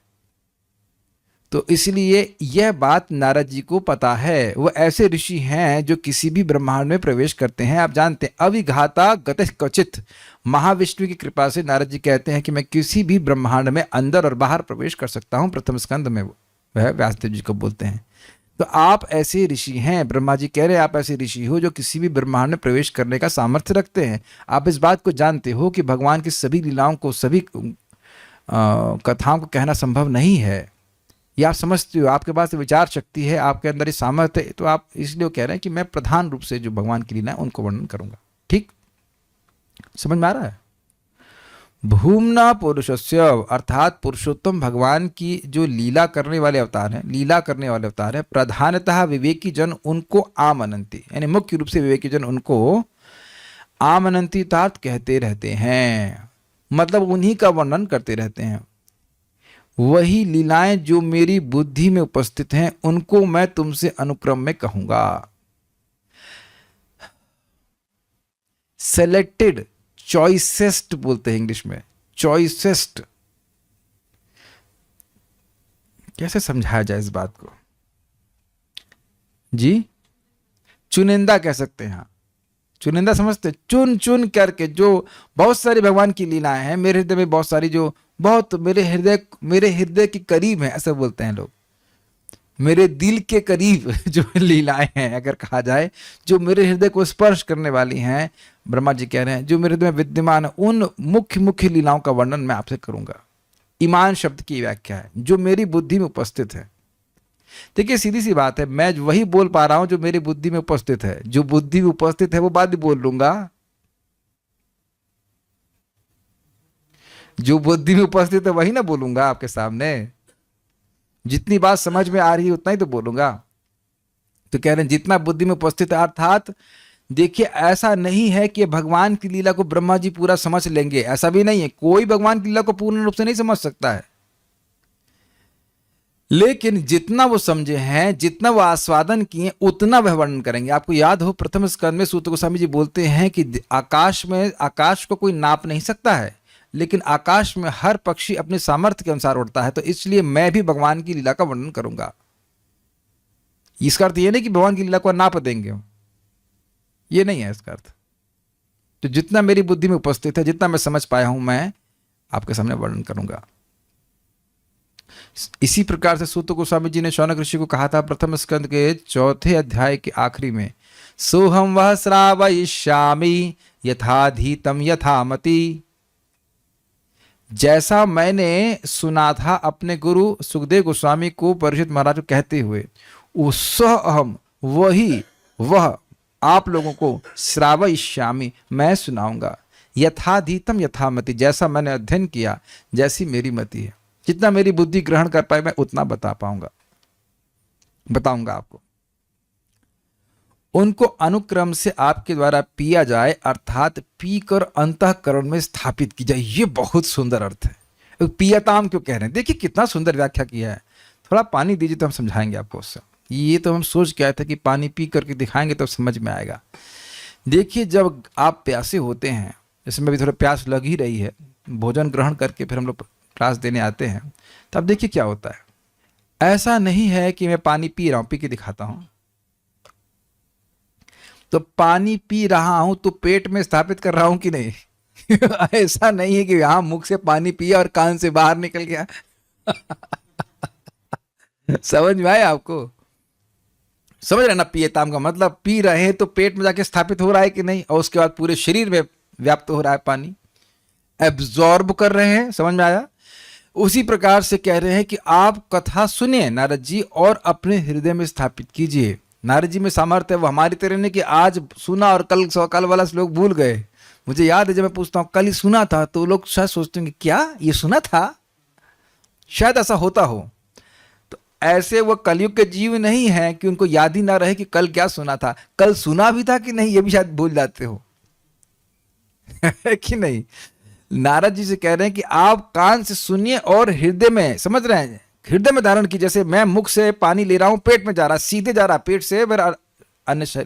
तो इसलिए यह बात नारद जी को पता है। वो ऐसे ऋषि हैं जो किसी भी ब्रह्मांड में प्रवेश करते हैं। आप जानते हैं अविघाता गतिः क्वचित, महाविष्णु की कृपा से नारद जी कहते हैं कि मैं किसी भी ब्रह्मांड में अंदर और बाहर प्रवेश कर सकता हूं। प्रथम स्कंद में वह व्यासदेव जी को बोलते हैं। तो आप ऐसे ऋषि हैं, ब्रह्मा जी कह रहे हैं आप ऐसे ऋषि हो जो किसी भी ब्रह्मांड में प्रवेश करने का सामर्थ्य रखते हैं। आप इस बात को जानते हो कि भगवान की सभी लीलाओं को, सभी कथाओं को कहना संभव नहीं है। ये आप समझते हो, आपके पास विचार शक्ति है, आपके अंदर ये सामर्थ्य है, तो आप इसलिए वो कह रहे हैं कि मैं प्रधान रूप से जो भगवान की लीला है उनको वर्णन करूंगा। ठीक समझ में आ रहा है? भूमना पुरुषस्य अर्थात पुरुषोत्तम भगवान की जो लीला करने वाले अवतार हैं, लीला करने वाले अवतार हैं, प्रधानतः विवेकी जन उनको आमनंती, यानी मुख्य रूप से विवेकी जन उनको आमनंती अर्थात कहते रहते हैं, मतलब उन्हीं का वर्णन करते रहते हैं। वही लीलाएं जो मेरी बुद्धि में उपस्थित हैं उनको मैं तुमसे अनुक्रम में कहूंगा। सेलेक्टेड, चॉइसेस्ट बोलते हैं इंग्लिश में, चॉइसेस्ट। कैसे समझाया जाए इस बात को जी? चुनिंदा कह सकते हैं। हाँ, चुनिंदा समझते, चुन चुन करके, जो बहुत सारी भगवान की लीलाएं हैं मेरे हृदय में, बहुत सारी जो बहुत मेरे हृदय के करीब है, ऐसा बोलते हैं लोग, मेरे दिल के करीब जो लीलाएं हैं अगर कहा जाए, जो मेरे हृदय को स्पर्श करने वाली हैं, ब्रह्मा जी कह रहे हैं जो मेरे हृदय में विद्यमान है, उन मुख्य मुख्य लीलाओं का वर्णन मैं आपसे करूंगा। ईमान शब्द की व्याख्या है जो मेरी बुद्धि में उपस्थित है। देखिए सीधी सी बात है, मैं वही बोल पा रहा हूं जो मेरी बुद्धि में उपस्थित है, जो बुद्धि में उपस्थित है वो बात भी बोल लूंगा, जो बुद्धि में उपस्थित है वही ना बोलूंगा आपके सामने। जितनी बात समझ में आ रही है उतना ही तो बोलूंगा। तो कह रहे हैं जितना बुद्धि में उपस्थित है, अर्थात देखिए ऐसा नहीं है कि भगवान की लीला को ब्रह्मा जी पूरा समझ लेंगे, ऐसा भी नहीं है। कोई भगवान की लीला को पूर्ण रूप से नहीं समझ सकता है, लेकिन जितना वो समझे हैं, जितना वो आस्वादन किए, उतना वह वर्णन करेंगे। आपको याद हो प्रथम स्कंद में सूत गोस्वामी जी बोलते हैं कि आकाश को कोई नाप नहीं सकता है, लेकिन आकाश में हर पक्षी अपने सामर्थ्य के अनुसार उड़ता है, तो इसलिए मैं भी भगवान की लीला का वर्णन करूंगा। इसका अर्थ यह नहीं कि भगवान की लीला को नाप देंगे, ये नहीं है इसका अर्थ। तो जितना मेरी बुद्धि में उपस्थित है, जितना मैं समझ पाया हूं, मैं आपके सामने वर्णन करूंगा। इसी प्रकार से सूत गोस्वामी जी ने शौनक ऋषि को कहा था प्रथम स्कंद के 4 अध्याय के आखिरी में, सोहम वह श्रावयिष्यामि यथाधीतम यथामति। जैसा मैंने सुना था अपने गुरु सुखदेव गोस्वामी को परीक्षित महाराज को कहते हुए, सह अहम, वह आप लोगों को श्रावयिष्यामि, मैं सुनाऊंगा, यथाधीतम यथामति, जैसा मैंने अध्ययन किया, जैसी मेरी मति है, जितना मेरी बुद्धि ग्रहण कर पाए मैं उतना बताऊंगा आपको। उनको अनुक्रम से आपके द्वारा पिया जाए, अर्थात पीकर अंतःकरण में स्थापित की जाए। ये बहुत सुंदर अर्थ है। पियताम क्यों कह रहे हैं, देखिए कितना सुंदर व्याख्या किया है। थोड़ा पानी दीजिए तो हम समझाएंगे आपको उससे। ये तो हम सोच के आए थे कि पानी पी करके दिखाएंगे तो समझ में आएगा। देखिए जब आप प्यासे होते हैं, इसमें भी थोड़ा प्यास लग ही रही है, भोजन ग्रहण करके फिर हम लोग क्लास देने आते हैं, तब देखिए क्या होता है। ऐसा नहीं है कि मैं पानी पी रहा हूं, पी के दिखाता हूं, तो पानी पी रहा हूं तो पेट में स्थापित कर रहा हूं कि नहीं? ऐसा नहीं है कि यहां मुख से पानी पिया और कान से बाहर निकल गया। समझ में आया आपको? समझ रहे ना? पियताम का मतलब पी रहे हैं तो पेट में जाके स्थापित हो रहा है कि नहीं, और उसके बाद पूरे शरीर में व्याप्त हो रहा है, पानी एब्जॉर्ब कर रहे हैं। समझ में आया? उसी प्रकार से कह रहे हैं कि आप कथा सुनिए नारद जी और अपने हृदय में स्थापित कीजिए। नारद जी में सामर्थ्य है, वो हमारी तरह नहीं कि आज सुना और कल वाला से लोग भूल गए। मुझे याद है जब मैं पूछता हूँ कल ही सुना था, तो लोग शायद सोचते हैं क्या ये सुना था, शायद ऐसा होता हो। तो ऐसे वो कलयुग के जीव नहीं है कि उनको याद ही ना रहे कि कल क्या सुना था, कल सुना भी था कि नहीं, ये भी शायद भूल जाते हो। है कि नहीं? नारद जी से कह रहे हैं कि आप कान से सुनिए और हृदय में, समझ रहे हैं, हृदय में धारण की। जैसे मैं मुख से पानी ले रहा हूं, पेट में जा रहा, सीधे जा रहा, पेट से फिर अन्य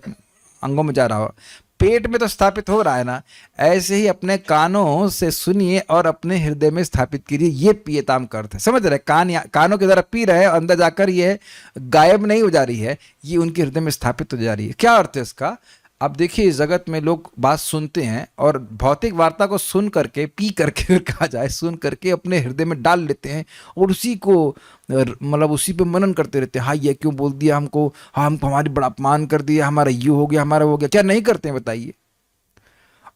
अंगों में जा रहा हो, पेट में तो स्थापित हो रहा है ना। ऐसे ही अपने कानों से सुनिए और अपने हृदय में स्थापित कीजिए। ये पियताम का अर्थ है। समझ रहे? कानों के द्वारा पी रहे हैं, अंदर जाकर ये गायब नहीं हो जा रही है, ये उनके हृदय में स्थापित हो जा रही है। क्या अर्थ है इसका? अब देखिए इस जगत में लोग बात सुनते हैं और भौतिक वार्ता को सुन करके पी करके फिर कहा जाए सुन करके अपने हृदय में डाल लेते हैं और उसी को मतलब उसी पे मनन करते रहते हैं। हाँ ये क्यों बोल दिया हमको, हाँ हमको हमारी बड़ा अपमान कर दिया, हमारा ये हो गया हमारा हो गया। क्या नहीं करते हैं बताइए?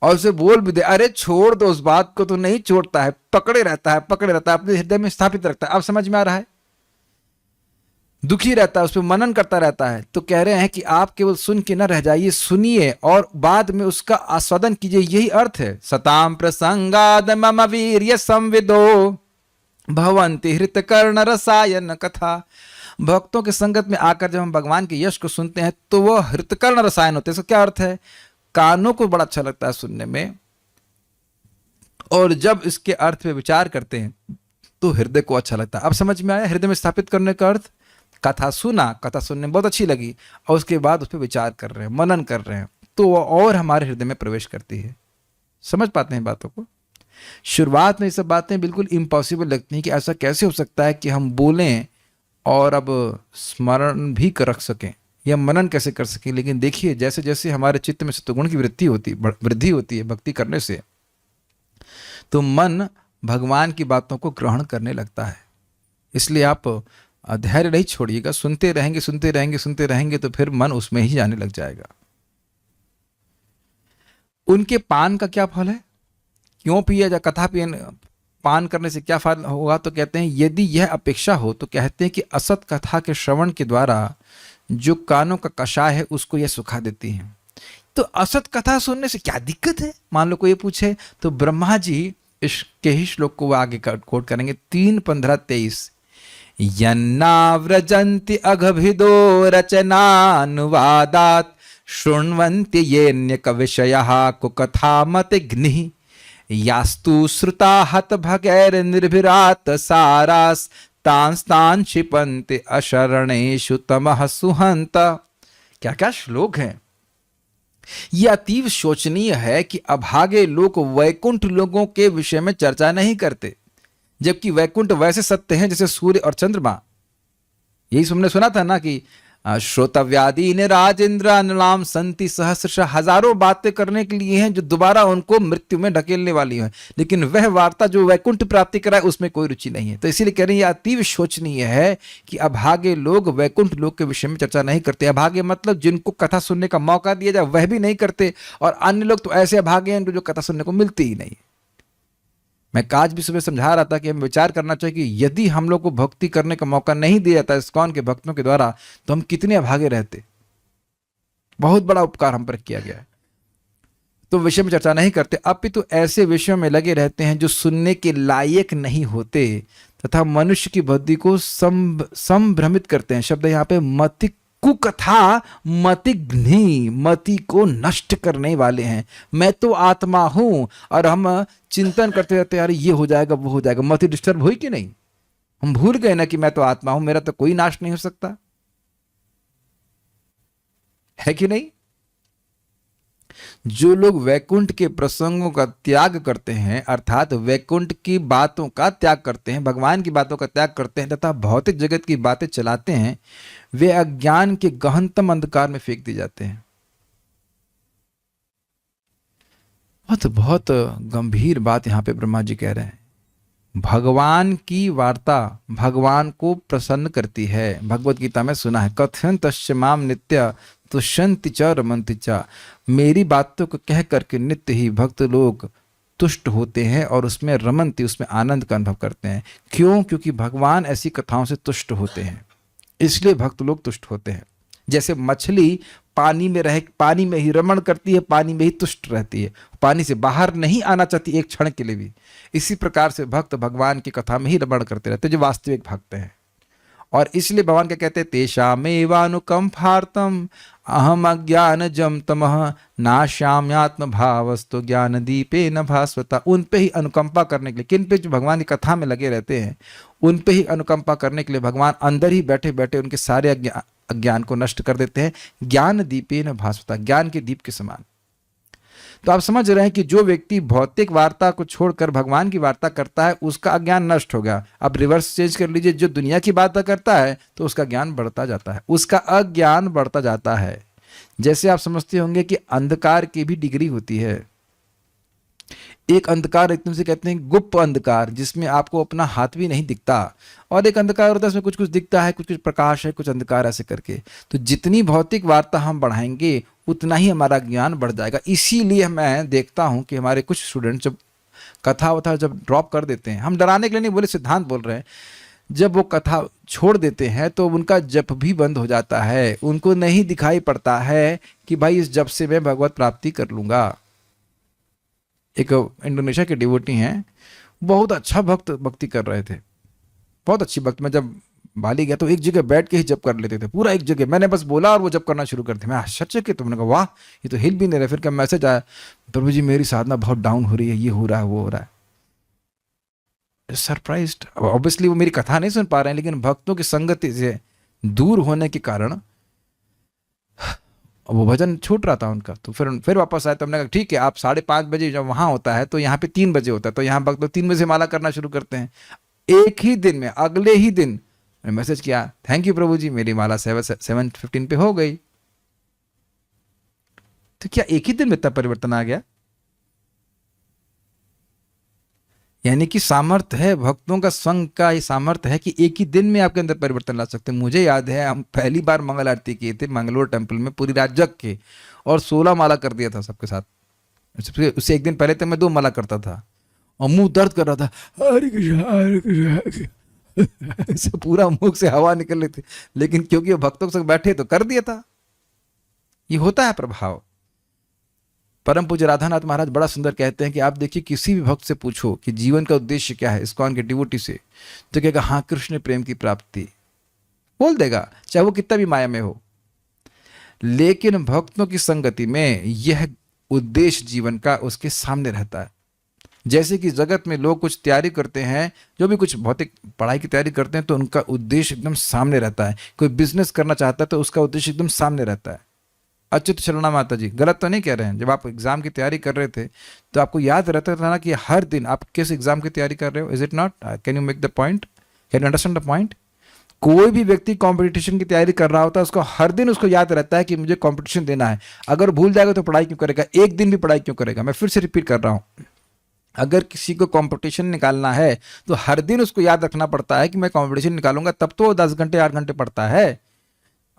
और उसे बोल भी दे अरे छोड़ दो उस बात को, तो नहीं छोड़ता है, पकड़े रहता है अपने हृदय में स्थापित रखता है। अब समझ में आ रहा है? दुखी रहता है, उस पर मनन करता रहता है। तो कह रहे हैं कि आप केवल सुन के न रह जाइए, सुनिए और बाद में उसका आस्वादन कीजिए। यही अर्थ है सताम प्रसंगाद मम वीर्य संविदो भवन्ति हृत कर्ण रसायन कथा। भक्तों के संगत में आकर जब हम भगवान के यश को सुनते हैं तो वह हृतकर्ण रसायन होते हैं। इसका क्या अर्थ है? कानों को बड़ा अच्छा लगता है सुनने में, और जब इसके अर्थ पे विचार करते हैं तो हृदय को अच्छा लगता है। अब समझ में आया हृदय में स्थापित करने का अर्थ? कथा सुना, कथा सुनने में बहुत अच्छी लगी और उसके बाद उस पर विचार कर रहे हैं, मनन कर रहे हैं, तो वो और हमारे हृदय में प्रवेश करती है। समझ पाते हैं बातों को? शुरुआत में ये सब बातें बिल्कुल इम्पॉसिबल लगती हैं कि ऐसा कैसे हो सकता है कि हम बोलें और अब स्मरण भी कर रख सकें या मनन कैसे कर सकें। लेकिन देखिए जैसे जैसे हमारे चित्त में सत्वगुण की वृद्धि होती है भक्ति करने से, तो मन भगवान की बातों को ग्रहण करने लगता है। इसलिए आप धैर्य नहीं छोड़िएगा, सुनते रहेंगे तो फिर मन उसमें ही जाने लग जाएगा। उनके पान का क्या फल है? क्यों पिया जा कथा पान करने से क्या फल होगा? तो कहते हैं यदि यह अपेक्षा हो तो कहते हैं कि असत कथा के श्रवण के द्वारा जो कानों का कषाय है उसको यह सुखा देती है। तो असत कथा सुनने से क्या दिक्कत है? मान लो कोई पूछे तो ब्रह्मा जी इसके ही श्लोक को आगे कोट करेंगे 3:15-23। यन्नाव्रजन्ति अघभिदो रचनानुवादात् शृण्वन्ति येऽन्य कविषयः कुकथामतिघ्निः यास्तु श्रुता हत भगैर्निर्भिरात् सारास् तांस्तान् क्षिपन्ति अशरणेषु तमः सुहन्त। क्या क्या श्लोक हैं! यह अतीव शोचनीय है कि अभागे लोग वैकुंठ लोगों के विषय में चर्चा नहीं करते, जबकि वैकुंठ वैसे सत्य हैं जैसे सूर्य और चंद्रमा। यही तुमने सुना था ना कि श्रोतव्यादि ने राजेंद्र अनुलाम संति सहस्रश, हजारों बातें करने के लिए हैं जो दोबारा उनको मृत्यु में ढकेलने वाली हैं, लेकिन वह वार्ता जो वैकुंठ प्राप्ति कराए उसमें कोई रुचि नहीं है। तो इसीलिए कह रहे हैं यह अतीव शोचनीय है कि अभागे लोग वैकुंठ लोक के विषय में चर्चा नहीं करते। अभागे मतलब जिनको कथा सुनने का मौका दिया जाए वह भी नहीं करते, और अन्य लोग तो ऐसे अभागे हैं जो कथा सुनने को मिलती ही नहीं। मैं आज भी सुबह समझा रहा था कि हमें विचार करना चाहिए कि यदि हम लोग को भक्ति करने का मौका नहीं दिया जाता इस्कॉन के भक्तों के द्वारा तो हम कितने अभागे रहते। बहुत बड़ा उपकार हम पर किया गया है। तो विषय में चर्चा नहीं करते, अपितु ऐसे विषयों में लगे रहते हैं जो सुनने के लायक नहीं होते तथा मनुष्य की बुद्धि को संभ्रमित करते हैं। शब्द यहाँ पे मति कुकथा मतिघ्नि, मति को नष्ट करने वाले हैं। मैं तो आत्मा हूं और हम चिंतन करते रहते यार ये हो जाएगा वो हो जाएगा। मति डिस्टर्ब हुई कि नहीं? हम भूल गए ना कि मैं तो आत्मा हूं, मेरा तो कोई नाश नहीं हो सकता है कि नहीं? जो लोग वैकुंठ के प्रसंगों का त्याग करते हैं, अर्थात वैकुंठ की बातों का त्याग करते हैं, भगवान की बातों का त्याग करते हैं तथा भौतिक जगत की बातें चलाते हैं, वे अज्ञान के गहनतम अंधकार में फेंक दिए जाते हैं। बहुत गंभीर बात यहां पे ब्रह्मा जी कह रहे हैं। भगवान की वार्ता भगवान को प्रसन्न करती है। भगवत गीता में सुना है कथयन्तश्च माम नित्य तुष्यन्ति च रमन्ति च। मेरी बातों को कह करके नित्य ही भक्त लोग तुष्ट होते हैं और उसमें रमन्ति, उसमें आनंद का अनुभव करते हैं। क्यों? क्योंकि भगवान ऐसी कथाओं से तुष्ट होते हैं, इसलिए भक्त लोग तुष्ट होते हैं। जैसे मछली पानी में ही रमण करती है, पानी में ही तुष्ट रहती है, पानी से बाहर नहीं आना चाहती एक क्षण के लिए भी। इसी प्रकार से भक्त भगवान की कथा में ही रमण करते रहते हैं जो वास्तविक भक्त हैं। और इसलिए भगवान क्या कहते हैं, तेषामेवानुकंपार्थम अहम अज्ञानजम तमः नाश्याम्यात्म भावस्तु ज्ञान दीपे न भास्वता। उन पे ही अनुकंपा करने के लिए, किन पे? जो भगवान की कथा में लगे रहते हैं, उन पे ही अनुकंपा करने के लिए भगवान अंदर ही बैठे बैठे उनके सारे अज्ञान को नष्ट कर देते हैं। ज्ञान दीपे न भास्वता, ज्ञान के दीप के समान। तो आप समझ रहे हैं कि जो व्यक्ति भौतिक वार्ता को छोड़कर भगवान की वार्ता करता है उसका अज्ञान नष्ट हो गया। अब रिवर्स चेंज कर लीजिए, जो दुनिया की बात करता है तो उसका ज्ञान बढ़ता जाता है, उसका अज्ञान बढ़ता जाता है। जैसे आप समझते होंगे कि अंधकार की भी डिग्री होती है। एक अंधकार एकदम से कहते हैं गुप्त अंधकार, जिसमें आपको अपना हाथ भी नहीं दिखता, और एक अंधकार होता है उसमें कुछ कुछ दिखता है, कुछ कुछ प्रकाश है, कुछ अंधकार, ऐसे करके। तो जितनी भौतिक वार्ता हम बढ़ाएंगे उतना ही हमारा ज्ञान बढ़ जाएगा। इसीलिए मैं देखता हूं कि हमारे कुछ स्टूडेंट जब कथा वथा जब ड्रॉप कर देते हैं, हम डराने के लिए नहीं बोले, सिद्धांत बोल रहे हैं, जब वो कथा छोड़ देते हैं तो उनका जप भी बंद हो जाता है। उनको नहीं दिखाई पड़ता है कि भाई इस जप से मैं भगवत प्राप्ति कर लूंगा। एक इंडोनेशिया के डिवोटी हैं, बहुत अच्छा भक्ति कर रहे थे, बहुत अच्छी भक्ति। मैं जब बाली गया तो एक जगह बैठ के ही जप कर लेते थे, पूरा एक जगह। मैंने बस बोला और वो जप करना शुरू करते। मैं आश्चर्य के, तुमने कहा वाह, ये तो हिल भी नहीं रहा। फिर क्या मैसेज आया, प्रभु जी मेरी साधना बहुत डाउन हो रही है, ये हो रहा है, वो हो रहा है। सरप्राइज्ड। ऑब्वियसली वो मेरी कथा नहीं सुन पा रहे हैं, लेकिन भक्तों की संगति से दूर होने के कारण वो भजन छूट रहा था उनका। तो फिर वापस आए, तो हमने कहा ठीक है, आप 5:30 बजे जब वहां होता है तो यहाँ पे 3 बजे होता है, तो यहाँ भक्त तो 3 बजे माला करना शुरू करते हैं। एक ही दिन में, अगले ही दिन मैंने मैसेज किया, थैंक यू प्रभु जी, मेरी माला 7:15 पे हो गई। तो क्या एक ही दिन में इतना परिवर्तन आ गया? यानी कि सामर्थ्य है, भक्तों का संग का ये सामर्थ्य है कि एक ही दिन में आपके अंदर परिवर्तन ला सकते हैं। मुझे याद है हम पहली बार मंगल आरती किए थे मंगलोर टेम्पल में, पूरी रात जग के, और 16 माला कर दिया था सबके साथ। उससे एक दिन पहले तक मैं 2 माला करता था और मुंह दर्द कर रहा था, हरे कृष्णा हरे कृष्णा, ऐसे पूरा मुंह से हवा निकल रही थी, लेकिन क्योंकि भक्तों के संग बैठे तो कर दिया था। ये होता है प्रभाव। परम पूज्य राधानाथ महाराज बड़ा सुंदर कहते हैं कि आप देखिए, किसी भी भक्त से पूछो कि जीवन का उद्देश्य क्या है, इस्कॉन के डिवोटी से, तो कहेगा हाँ कृष्ण प्रेम की प्राप्ति, बोल देगा, चाहे वो कितना भी माया में हो। लेकिन भक्तों की संगति में यह उद्देश्य जीवन का उसके सामने रहता है। जैसे कि जगत में लोग कुछ तैयारी करते हैं, जो भी कुछ भौतिक पढ़ाई की तैयारी करते हैं, तो उनका उद्देश्य एकदम सामने रहता है। कोई बिजनेस करना चाहता है तो उसका उद्देश्य एकदम सामने रहता है। अच्युत शरणा माता जी गलत तो नहीं कह रहे हैं। जब आप एग्जाम की तैयारी कर रहे थे तो आपको याद रहता था ना कि हर दिन आप किस एग्जाम की तैयारी कर रहे हो? Is it not? Can you make the point? Can you understand the point? कोई भी व्यक्ति कंपटीशन की तैयारी कर रहा होता है, उसको हर दिन उसको याद रहता है कि मुझे कंपटीशन देना है। अगर भूल जाएगा तो पढ़ाई क्यों करेगा? एक दिन भी पढ़ाई क्यों करेगा? मैं फिर से रिपीट कर रहा हूं, अगर किसी को कंपटीशन निकालना है तो हर दिन उसको याद रखना पड़ता है कि मैं कंपटीशन निकालूंगा, तब तो 10 घंटे 8 घंटे पढ़ता है।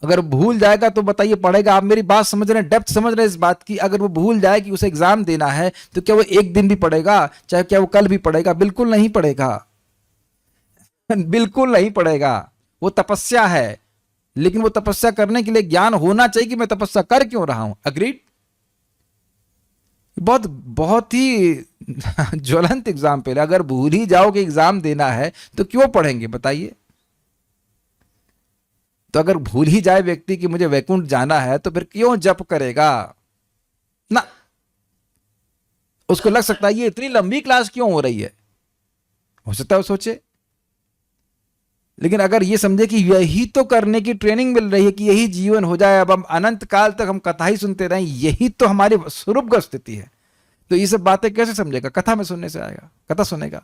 अगर भूल जाएगा तो बताइए पढ़ेगा? आप मेरी बात समझ रहे हैं, डेप्थ समझ रहे हैं इस बात की? अगर वो भूल जाए कि उसे एग्जाम देना है तो क्या वो एक दिन भी पढ़ेगा? चाहे क्या वो कल भी पढ़ेगा? बिल्कुल नहीं पढ़ेगा, बिल्कुल नहीं पढ़ेगा। वो तपस्या है, लेकिन वो तपस्या करने के लिए ज्ञान होना चाहिए कि मैं तपस्या कर क्यों रहा हूं। अग्रीड? बहुत बहुत ही ज्वलंत एग्जाम्पल। अगर भूल ही जाओ कि एग्जाम देना है तो क्यों पढ़ेंगे बताइए? तो अगर भूल ही जाए व्यक्ति कि मुझे वैकुंठ जाना है तो फिर क्यों जप करेगा ना? उसको लग सकता है ये इतनी लंबी क्लास क्यों हो रही है, हो सकता है वो सोचे। लेकिन अगर ये समझे कि यही तो करने की ट्रेनिंग मिल रही है कि यही जीवन हो जाए, अब हम अनंत काल तक हम कथा ही सुनते रहें, यही तो हमारी स्वरूप स्थिति है, तो ये सब बातें कैसे समझेगा? कथा में सुनने से आएगा, कथा सुनेगा।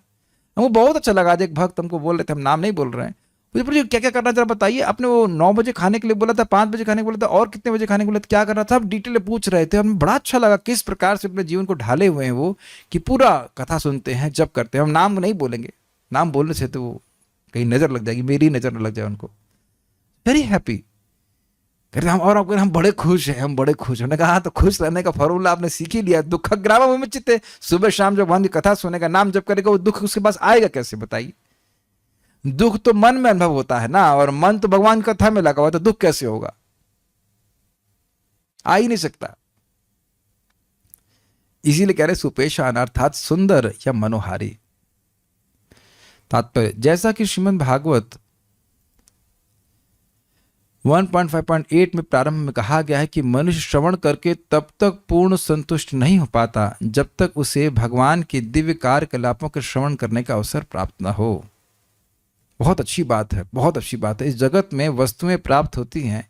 हमको बहुत अच्छा लगा, आज एक भक्त हमको बोल रहे थे, हम नाम नहीं बोल रहे हैं, मुझे क्या क्या करना जरा बताइए। आपने वो 9 बजे खाने के लिए बोला था, 5 बजे खाने को बोला था, और कितने बजे खाने को बोला था, क्या करना था, आप डिटेल में पूछ रहे थे। हमें बड़ा अच्छा लगा किस प्रकार से अपने जीवन को ढाले हुए हैं वो, कि पूरा कथा सुनते हैं, जब करते हैं। हम नाम नहीं बोलेंगे, नाम बोलने से तो वो कहीं नजर लग जाएगी, मेरी नजर न लग जाए उनको। वेरी हैप्पी कहते हम, और आपको हम बड़े खुश हैं, हम बड़े खुश। हमने कहा हाँ, तो खुश रहने का फॉर्मूला आपने सीख ही लिया। दुख ग्राम विमुच्यते, सुबह शाम जब भगवान की कथा सुनेगा, नाम जब करेगा, वो दुख उसके पास आएगा कैसे बताइए? दुख तो मन में अनुभव होता है ना, और मन तो भगवान की कथा में लगा हुआ, तो दुख कैसे होगा? आ ही नहीं सकता। इसीलिए कह रहे सुपेशान अर्थात सुंदर या मनोहारी। तात्पर्य, जैसा कि श्रीमद् भागवत 1.5.8 में प्रारंभ में कहा गया है कि मनुष्य श्रवण करके तब तक पूर्ण संतुष्ट नहीं हो पाता जब तक उसे भगवान के दिव्य कार्यकलापों के श्रवण करने का अवसर प्राप्त न हो। बहुत अच्छी बात है, बहुत अच्छी बात है। इस जगत में वस्तुएं प्राप्त होती हैं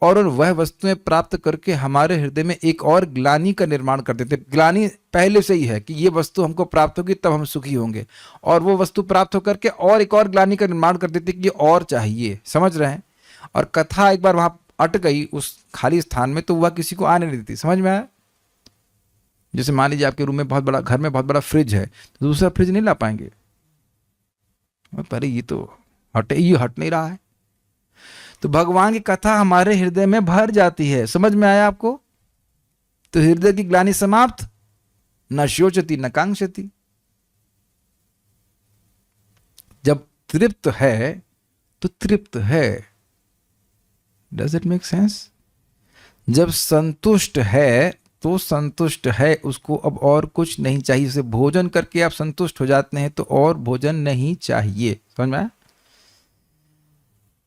और वह वस्तुएं प्राप्त करके हमारे हृदय में एक और ग्लानि का निर्माण कर देते हैं। ग्लानि पहले से ही है कि ये वस्तु हमको प्राप्त होगी तब हम सुखी होंगे, और वो वस्तु प्राप्त होकर के और एक और ग्लानि का निर्माण कर देती है कि और चाहिए। समझ रहे हैं? और कथा एक बार वहाँ अट गई उस खाली स्थान में तो वह किसी को आने नहीं देती। समझ में आया? जैसे मान लीजिए आपके रूम में बहुत बड़ा, घर में बहुत बड़ा फ्रिज है, तो दूसरा फ्रिज नहीं ला पाएंगे, अरे ये तो ये हट नहीं रहा है। तो भगवान की कथा हमारे हृदय में भर जाती है। समझ में आया आपको? तो हृदय की ग्लानि समाप्त, न शोचती न कांक्षती। जब तृप्त है तो तृप्त है। Does it make sense? जब संतुष्ट है तो संतुष्ट है, उसको अब और कुछ नहीं चाहिए। उसे भोजन करके आप संतुष्ट हो जाते हैं तो और भोजन नहीं चाहिए। समझ में आया?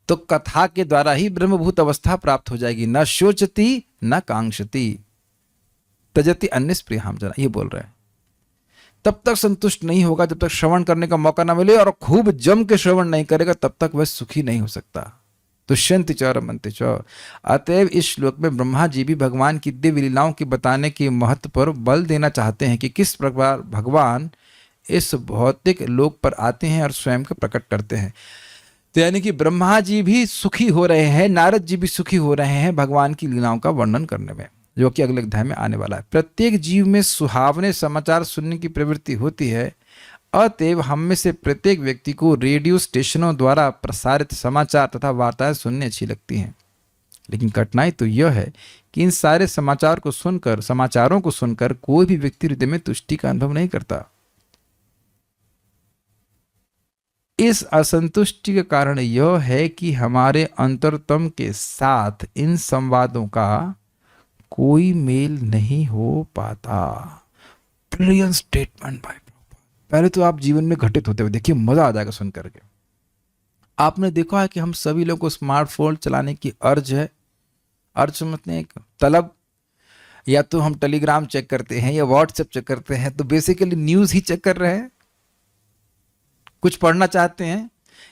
तो कथा के द्वारा ही ब्रह्मभूत अवस्था प्राप्त हो जाएगी। न शोचती न कांक्षती तजति अन्य स्प्रियहाम जना, ये बोल रहे हैं। तब तक संतुष्ट नहीं होगा जब तक श्रवण करने का मौका ना मिले, और खूब जम के श्रवण नहीं करेगा तब तक वह सुखी नहीं हो सकता। दुष्यंति च रमन्ति च। अतएव इस श्लोक में ब्रह्मा जी भी भगवान की दिव्य लीलाओं की बताने के महत्व पर बल देना चाहते हैं कि किस प्रकार भगवान इस भौतिक लोक पर आते हैं और स्वयं को प्रकट करते हैं। तो यानी कि ब्रह्मा जी भी सुखी हो रहे हैं, नारद जी भी सुखी हो रहे हैं भगवान की लीलाओं का वर्णन करने में, जो कि अगले अध्याय में आने वाला है। प्रत्येक जीव में सुहावने समाचार सुनने की प्रवृत्ति होती है। अतएव हम में से प्रत्येक व्यक्ति को रेडियो स्टेशनों द्वारा प्रसारित समाचार तथा वार्ताएं सुनने अच्छी लगती हैं। लेकिन कठिनाई तो यह है कि इन सारे समाचारों को सुनकर कोई भी व्यक्ति हृदय में तुष्टि का अनुभव नहीं करता। इस असंतुष्टि का कारण यह है कि हमारे अंतरतम के साथ इन संवादों का कोई मेल नहीं हो पाता। ब्रिलियंट स्टेटमेंट भाई। पहले तो आप जीवन में घटित होते हुए देखिए, मजा आ जाएगा सुन करके। आपने देखा है कि हम सभी लोगों को स्मार्टफोन चलाने की अर्ज है। अर्ज समझते हैं, एक तलब। या तो हम टेलीग्राम चेक करते हैं या व्हाट्सएप चेक करते हैं, तो बेसिकली न्यूज ही चेक कर रहे हैं। कुछ पढ़ना चाहते हैं,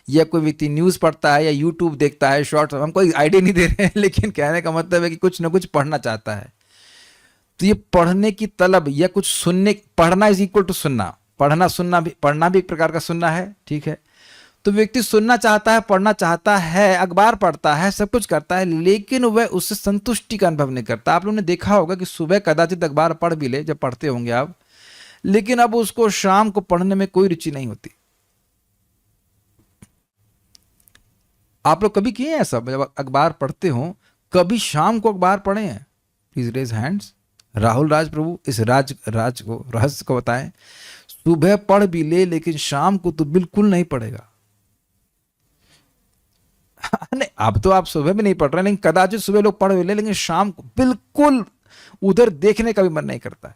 या कोई व्यक्ति न्यूज पढ़ता है या यूट्यूब देखता है शॉर्ट्स, हम कोई आइडिया नहीं दे रहे हैं, लेकिन कहने का मतलब है कि कुछ ना कुछ पढ़ना चाहता है। तो ये पढ़ने की तलब या कुछ सुनने, पढ़ना इज इक्वल टू सुनना। पढ़ना भी एक प्रकार का सुनना है, ठीक है। तो व्यक्ति सुनना चाहता है, पढ़ना चाहता है, अखबार पढ़ता है, सब कुछ करता है, लेकिन वह उससे संतुष्टि का अनुभव नहीं करता। आप लोगों ने देखा होगा कि सुबह कदाचित अखबार पढ़ भी ले, जब पढ़ते होंगे आप, लेकिन अब उसको शाम को पढ़ने में कोई रुचि नहीं होती। आप लोग कभी किए हैं ऐसा? जब अखबार पढ़ते हो, कभी शाम को अखबार पढ़े हैं? Please raise hands. Rahul Raj Prabhu इस रहस्य को बताएं। सुबह पढ़ भी ले, लेकिन शाम को तो बिल्कुल नहीं पढ़ेगा। नहीं, अब तो आप सुबह भी नहीं पढ़ रहे, लेकिन कदाचित सुबह लोग पढ़ भी ले, लेकिन शाम को बिल्कुल उधर देखने का भी मन नहीं करता है।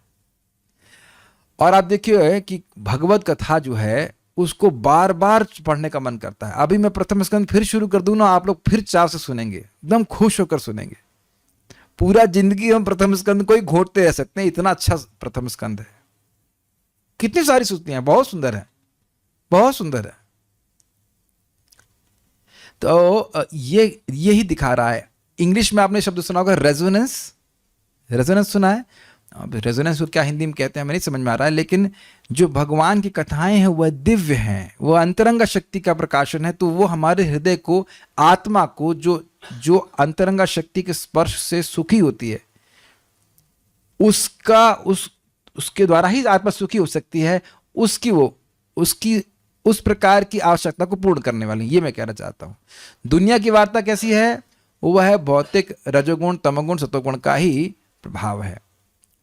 और आप देखिए कि भगवत कथा जो है उसको बार बार पढ़ने का मन करता है। अभी मैं प्रथम स्कंद फिर शुरू कर दूं ना, आप लोग फिर चाव से सुनेंगे, एकदम खुश होकर सुनेंगे। पूरा जिंदगी हम प्रथम स्कंद को ही घोटते रह सकते हैं, इतना अच्छा प्रथम स्कंद है। कितनी सारी स्तुतियां, बहुत सुंदर है, बहुत सुंदर है। तो ये ही दिखा रहा है। इंग्लिश में आपने शब्द सुना होगा रेजोनेंस। रेजोनेंस सुना है? अब रेजोनेंस को क्या हिंदी में कहते हैं हमें नहीं समझ में आ रहा है, लेकिन जो भगवान की कथाएं हैं वह दिव्य हैं, वह अंतरंगा शक्ति का प्रकाशन है। तो वो हमारे हृदय को, आत्मा को, जो अंतरंगा शक्ति के स्पर्श से सुखी होती है, उसके द्वारा ही आत्मा सुखी हो सकती है। उसकी उस प्रकार की आवश्यकता को पूर्ण करने वाली, ये मैं कहना चाहता हूं। दुनिया की वार्ता कैसी है? वह है भौतिक रजोगुण, तमोगुण, सतोगुण का ही प्रभाव है।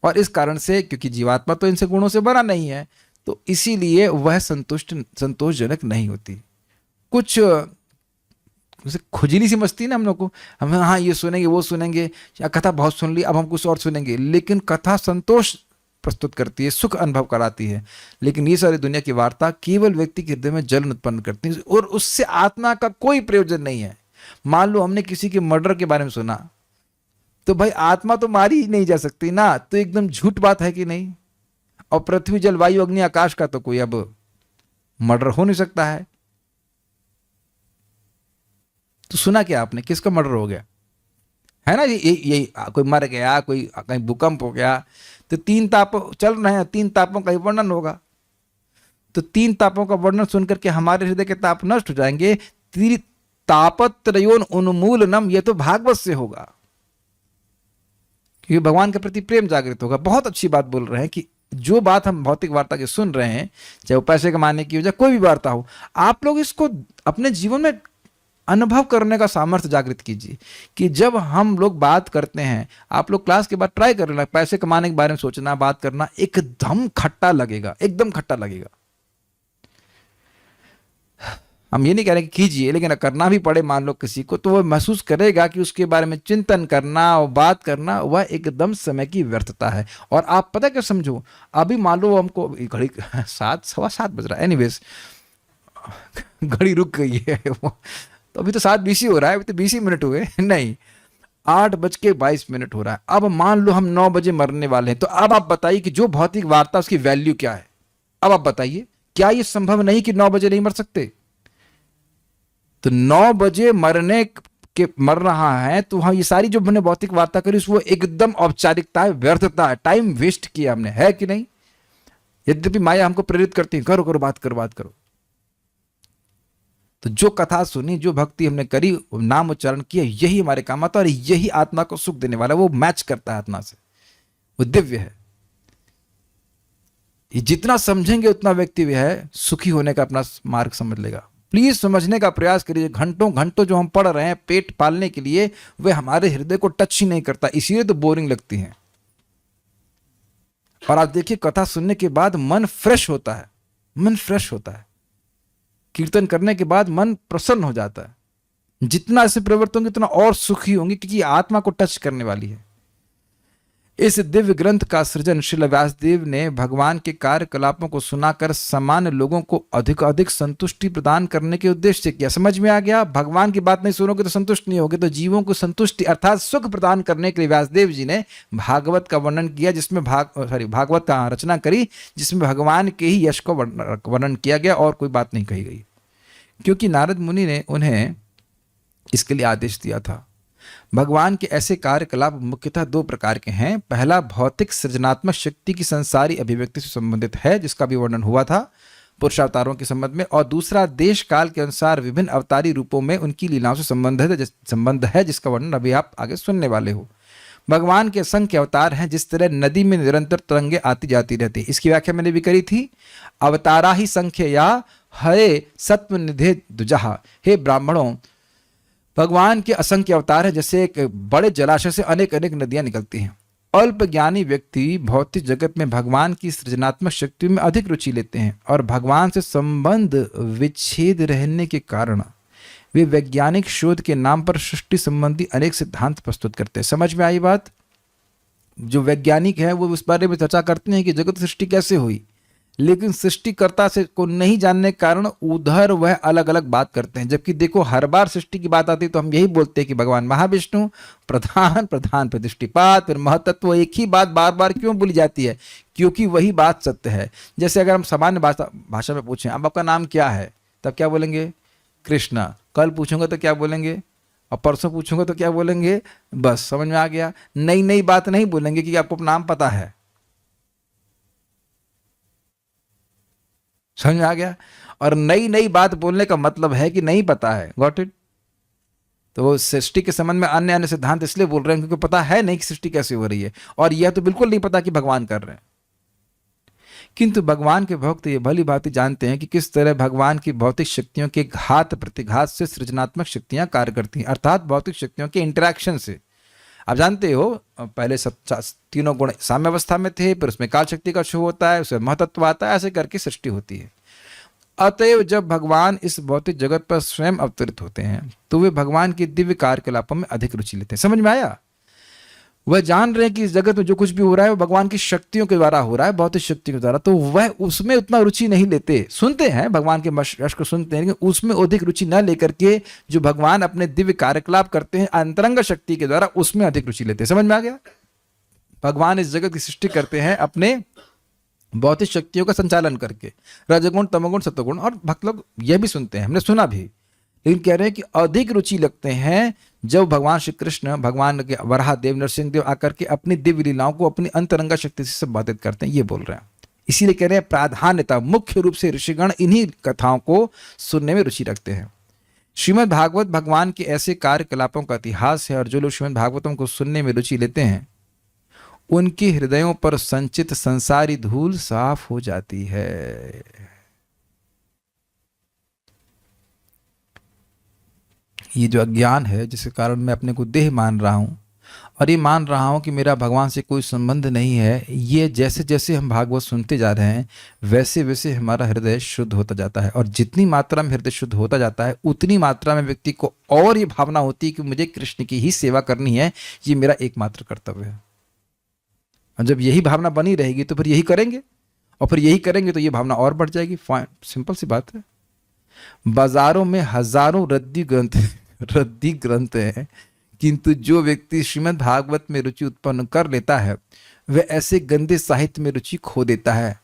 और इस कारण से, क्योंकि जीवात्मा तो इनसे गुणों से बना नहीं है, तो इसीलिए वह संतोषजनक नहीं होती। कुछ खुजली सी मस्ती ना हम लोग को, हम हाँ ये सुनेंगे वो सुनेंगे, या कथा बहुत सुन ली अब हम कुछ और सुनेंगे। लेकिन कथा संतोष प्रस्तुत करती है, सुख अनुभव कराती है। लेकिन ये सारी दुनिया की वार्ता केवल व्यक्ति के हृदय में जलन उत्पन्न करती है, और उससे आत्मा का कोई प्रयोजन नहीं है। मान लो हमने किसी के मर्डर के बारे में सुना, तो भाई आत्मा तो मारी ही नहीं जा सकती ना, तो एकदम झूठ बात है कि नहीं? और पृथ्वी, जल, वायु, अग्नि, आकाश का तो कोई अब मर्डर हो नहीं सकता है। तो सुना क्या आपने, किसका मर्डर हो गया है ना? ये कोई मर गया, कोई कहीं भूकंप हो गया, तो 3 ताप चल रहे हैं, 3 तापों का ही वर्णन होगा। तो 3 तापों का वर्णन सुनकर के हमारे हृदय के ताप नष्ट हो जाएंगे। तापत्रयोन उन्मूलनम, यह तो भागवत से होगा, क्योंकि भगवान के प्रति प्रेम जागृत होगा। बहुत अच्छी बात बोल रहे हैं कि जो बात हम भौतिक वार्ता की सुन रहे हैं, चाहे वो पैसे कमाने की हो चाहे कोई भी वार्ता हो, आप लोग इसको अपने जीवन में अनुभव करने का सामर्थ्य जागृत कीजिए कि जब हम लोग बात करते हैं, आप लोग क्लास के बाद ट्राई कर लेना, पैसे कमाने के बारे में सोचना, बात करना, एकदम खट्टा लगेगा, एकदम खट्टा लगेगा। हम ये नहीं कह रहे कि कीजिए, लेकिन करना भी पड़े मान लो किसी को, तो वह महसूस करेगा कि उसके बारे में चिंतन करना और बात करना वह एकदम समय की व्यर्थता है। और आप पता क्या समझो, अभी मान लो हमको घड़ी 7 सवा 7 बज रहा है, एनीवेज घड़ी रुक गई है तो अभी तो 7:20 हो रहा है, अभी तो 20 ही मिनट हुए नहीं, 8:22 हो रहा है। अब मान लो हम 9 बजे मरने वाले हैं, तो अब आप बताइए कि जो भौतिक वार्ता उसकी वैल्यू क्या है। अब आप बताइए, क्या ये संभव नहीं कि 9 बजे नहीं मर सकते? तो 9 बजे मर रहा है, तो हाँ, ये सारी जो हमने भौतिक वार्ता करी वो एकदम औपचारिकता है, व्यर्थता है, टाइम वेस्ट किया हमने, है कि नहीं? यद्यपि माया हमको प्रेरित करती है, करो करो, बात करो बात करो। तो जो कथा सुनी, जो भक्ति हमने करी, नाम उच्चारण किया, यही हमारे काम आता है और यही आत्मा को सुख देने वाला, वो मैच करता है आत्मा से, वो दिव्य है। ये जितना समझेंगे उतना व्यक्ति वह है सुखी होने का अपना मार्ग समझ लेगा। प्लीज समझने का प्रयास करिए। घंटों घंटों जो हम पढ़ रहे हैं पेट पालने के लिए, वे हमारे हृदय को टच ही नहीं करता, इसीलिए तो बोरिंग लगती हैं। और आप देखिए, कथा सुनने के बाद मन फ्रेश होता है, मन फ्रेश होता है। कीर्तन करने के बाद मन प्रसन्न हो जाता है। जितना ऐसे प्रवृत्त होंगे उतना और सुखी होंगे, क्योंकि आत्मा को टच करने वाली है। इस दिव्य ग्रंथ का सृजन श्रील व्यासदेव ने भगवान के कार्यकलापों को सुनाकर सामान्य लोगों को अधिक संतुष्टि प्रदान करने के उद्देश्य से किया। समझ में आ गया? भगवान की बात नहीं सुनोगे तो संतुष्ट नहीं होगे, तो जीवों को संतुष्टि अर्थात सुख प्रदान करने के लिए व्यासदेव जी ने भागवत का वर्णन किया, जिसमें भागवत का रचना करी, जिसमें भगवान के ही यश को वर्णन किया गया और कोई बात नहीं कही गई, क्योंकि नारद मुनि ने उन्हें इसके लिए आदेश दिया था। भगवान के ऐसे कार्यकलाप मुख्यतः 2 प्रकार के हैं। पहला भौतिक सृजनात्मक शक्ति की संसारी अभिव्यक्ति से संबंधित है, जिसका भी वर्णन हुआ था पुरुषावतारों के संबंध में, और दूसरा देश काल के अनुसार विभिन्न अवतारी रूपों में उनकी लीलाओं से संबंध है, जिसका वर्णन अभी आप आगे सुनने वाले हो। भगवान के असंख्य अवतार हैं, जिस तरह नदी में निरंतर तरंगे आती जाती रहती। इसकी व्याख्या मैंने भी करी थी। अवतारा ही संख्य या हरे सत्व निधे दुजहा। हे ब्राह्मणों, भगवान के असंख्य अवतार है, जैसे एक बड़े जलाशय से अनेक अनेक नदियां निकलती हैं। अल्प ज्ञानी व्यक्ति भौतिक जगत में भगवान की सृजनात्मक शक्ति में अधिक रुचि लेते हैं, और भगवान से संबंध विच्छेद रहने के कारण वे वैज्ञानिक शोध के नाम पर सृष्टि संबंधी अनेक सिद्धांत प्रस्तुत करते हैं। समझ में आई बात? जो वैज्ञानिक है वो इस बारे में चर्चा करते हैं कि जगत सृष्टि कैसे हुई, लेकिन सृष्टिकर्ता से को नहीं जानने के कारण उधर वह अलग अलग बात करते हैं। जबकि देखो, हर बार सृष्टि की बात आती है तो हम यही बोलते हैं कि भगवान महाविष्णु प्रधान प्रतिष्ठिपात, फिर महतत्व, एक ही बात बार बार क्यों बोली जाती है? क्योंकि वही बात सत्य है। जैसे अगर हम सामान्य भाषा में पूछें, अब आपका नाम क्या है, तब क्या बोलेंगे? कृष्णा। कल पूछूंगा तो क्या बोलेंगे? और परसों पूछूंगा तो क्या बोलेंगे? बस समझ में आ गया। नई नई बात नहीं बोलेंगे कि आपको नाम पता है। समझ में आ गया? और नई नई बात बोलने का मतलब है कि नहीं पता है। Got it? तो वो सृष्टि के संबंध में अन्य अन्य सिद्धांत इसलिए बोल रहे हैं क्योंकि पता है नहीं कि सृष्टि कैसे हो रही है, और यह तो बिल्कुल नहीं पता कि भगवान कर रहे हैं। किंतु भगवान के भक्त ये भली भांति जानते हैं कि किस तरह भगवान की भौतिक शक्तियों के घात प्रतिघात से सृजनात्मक शक्तियां कार्य करती हैं, अर्थात भौतिक शक्तियों के इंटरेक्शन से। आप जानते हो, पहले तीनों गुण साम्यावस्था में थे, फिर उसमें काल शक्ति का शो होता है, उसमें महतत्व आता है, ऐसे करके सृष्टि होती है। अतएव जब भगवान इस भौतिक जगत पर स्वयं अवतरित होते हैं तो वे भगवान की दिव्य कार्यकलापों में अधिक रुचि लेते हैं। समझ में आया? वह जान रहे हैं कि इस जगत में जो कुछ भी हो रहा है वो भगवान की शक्तियों के द्वारा हो रहा है, भौतिक शक्तियों के द्वारा, तो वह उसमें उतना रुचि नहीं लेते। सुनते हैं भगवान के यश को सुनते हैं, लेकिन उसमें अधिक रुचि न लेकर के जो भगवान अपने दिव्य कार्यकलाप करते हैं अंतरंग शक्ति के द्वारा, उसमें अधिक रुचि लेते हैं। समझ में आ गया? भगवान इस जगत की सृष्टि करते हैं अपने भौतिक शक्तियों का संचालन करके, रजगुण तमोगुण सत्वगुण, और भक्त लोग यह भी सुनते हैं, हमने सुना भी, लेकिन कह रहे हैं कि अधिक रुचि लगते हैं जब भगवान श्री कृष्ण, भगवान के वराहदेव, नरसिंहदेव आकर के अपनी दिव्य लीलाओं को अपनी अंतरंगा शक्ति से संपादित करते हैं, ये बोल रहे हैं। इसीलिए कह रहे हैं प्राधान्यता, मुख्य रूप से ऋषिगण इन्हीं कथाओं को सुनने में रुचि रखते हैं। श्रीमद् भागवत भगवान के ऐसे कार्यकलापों का इतिहास है, और जो लोग श्रीमद् भागवतम को सुनने में रुचि लेते हैं उनके हृदयों पर संचित संसारी धूल साफ हो जाती है। ये जो अज्ञान है जिसके कारण मैं अपने को देह मान रहा हूं और ये मान रहा हूं कि मेरा भगवान से कोई संबंध नहीं है, ये जैसे जैसे हम भागवत सुनते जा रहे हैं वैसे वैसे हमारा हृदय शुद्ध होता जाता है, और जितनी मात्रा में हृदय शुद्ध होता जाता है उतनी मात्रा में व्यक्ति को और ये भावना होती है कि मुझे कृष्ण की ही सेवा करनी है, ये मेरा एकमात्र कर्तव्य है। और जब यही भावना बनी रहेगी तो फिर यही करेंगे, और फिर यही करेंगे तो ये भावना और बढ़ जाएगी। सिंपल सी बात है। बाजारों में हजारों रद्दी ग्रंथ हैं, किंतु जो व्यक्ति श्रीमद् भागवत में रुचि उत्पन्न कर लेता है वह ऐसे गंदे साहित्य में रुचि खो देता है।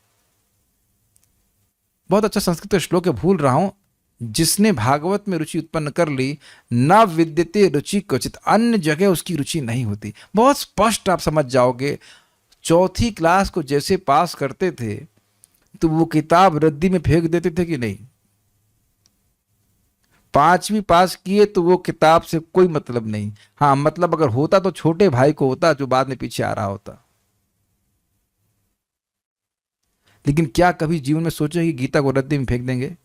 बहुत अच्छा संस्कृत श्लोक है, भूल रहा हूं। जिसने भागवत में रुचि उत्पन्न कर ली, न विद्यते रुचि क्वचित, अन्य जगह उसकी रुचि नहीं होती। बहुत स्पष्ट आप समझ जाओगे। चौथी क्लास को जैसे पास करते थे तो वो किताब रद्दी में फेंक देते थे कि नहीं? पांचवी पास किए तो वो किताब से कोई मतलब नहीं। हाँ, मतलब अगर होता तो छोटे भाई को होता जो बाद में पीछे आ रहा होता। लेकिन क्या कभी जीवन में सोचे कि गीता को रद्दी में फेंक देंगे?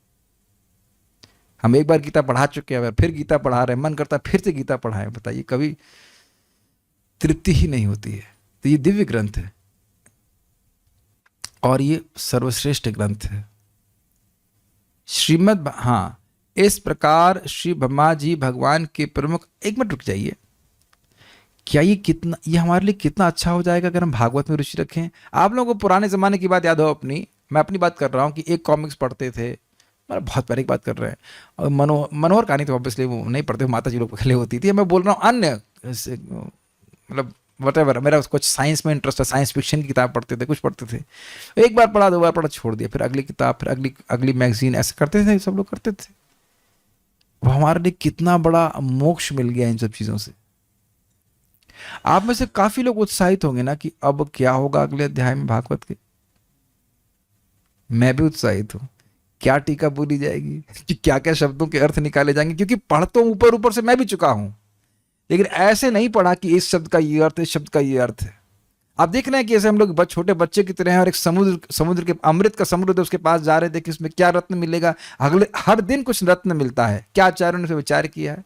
हम एक बार गीता पढ़ा चुके हैं, फिर गीता पढ़ा रहे हैं, मन करता फिर से गीता पढ़ाएं। बताइए, कभी तृप्ति ही नहीं होती है। तो ये दिव्य ग्रंथ है और ये सर्वश्रेष्ठ ग्रंथ है श्रीमद्। हाँ, इस प्रकार श्री ब्रह्मा जी भगवान के प्रमुख। एक मिनट रुक जाइए। क्या ये हमारे लिए कितना अच्छा हो जाएगा अगर हम भागवत में रुचि रखें? आप लोगों को पुराने जमाने की बात याद हो अपनी? मैं अपनी बात कर रहा हूँ कि एक कॉमिक्स पढ़ते थे, मतलब बहुत पहले की बात कर रहे हैं। और मनोहर कहानी तो ऑब्वियसली वो नहीं पढ़ते, माता जी लोग पहले होती थी। मैं बोल रहा हूँ अन्य, मतलब वटेवर, मेरा कुछ साइंस में इंटरेस्ट है, साइंस फिक्शन की किताब पढ़ते थे, कुछ पढ़ते थे। एक बार पढ़ा, दो बार पढ़ा, छोड़ दिया, फिर अगली किताब, फिर अगली मैगजीन, ऐसे करते थे, सब लोग करते थे। वो हमारे लिए कितना बड़ा मोक्ष मिल गया इन सब चीज़ों से। आप में से काफ़ी लोग उत्साहित होंगे ना कि अब क्या होगा अगले अध्याय में भागवत के। मैं भी उत्साहित हूँ। क्या टीका बोली जाएगी, कि क्या क्या शब्दों के अर्थ निकाले जाएंगे, क्योंकि पढ़ तो ऊपर ऊपर से मैं भी चुका हूँ, लेकिन ऐसे नहीं पढ़ा कि इस शब्द का ये अर्थ है, इस शब्द का ये अर्थ है। आप देख रहे हैं कि ऐसे हम लोग छोटे बच्चे की तरह हैं और एक समुद्र के अमृत का समुद्र उसके पास जा रहे थे कि इसमें क्या रत्न मिलेगा। अगले हर दिन कुछ रत्न मिलता है। क्या आचार्यों ने उसे विचार किया है?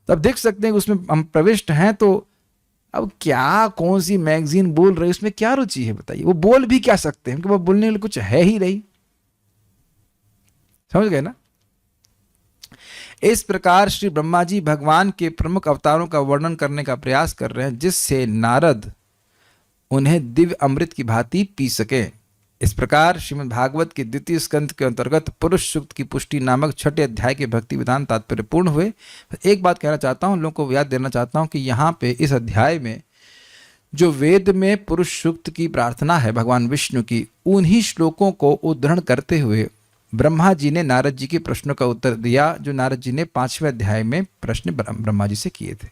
तो अब देख सकते हैं कि उसमें हम प्रविष्ट हैं। तो अब क्या, कौन सी मैगजीन बोल रही है, उसमें क्या रुचि है बताइए? वो बोल भी क्या सकते हैं, क्योंकि वो बोलने के लिए कुछ है ही नहीं। समझ गए ना? इस प्रकार श्री ब्रह्मा जी भगवान के प्रमुख अवतारों का वर्णन करने का प्रयास कर रहे हैं, जिससे नारद उन्हें दिव्य अमृत की भांति पी सके। इस प्रकार श्रीमद् भागवत के द्वितीय स्कंध के अंतर्गत पुरुष सूक्त की पुष्टि नामक छठे अध्याय के भक्ति विधान तात्पर्य पूर्ण हुए। एक बात कहना चाहता हूं, लोगों को याद देना चाहता हूं कि यहाँ पे इस अध्याय में जो वेद में पुरुष सूक्त की प्रार्थना है भगवान विष्णु की, उन्हीं श्लोकों को उद्धरण करते हुए ब्रह्मा जी ने नारद जी के प्रश्नों का उत्तर दिया, जो नारद जी ने 5वें अध्याय में प्रश्न ब्रह्मा जी से किए थे।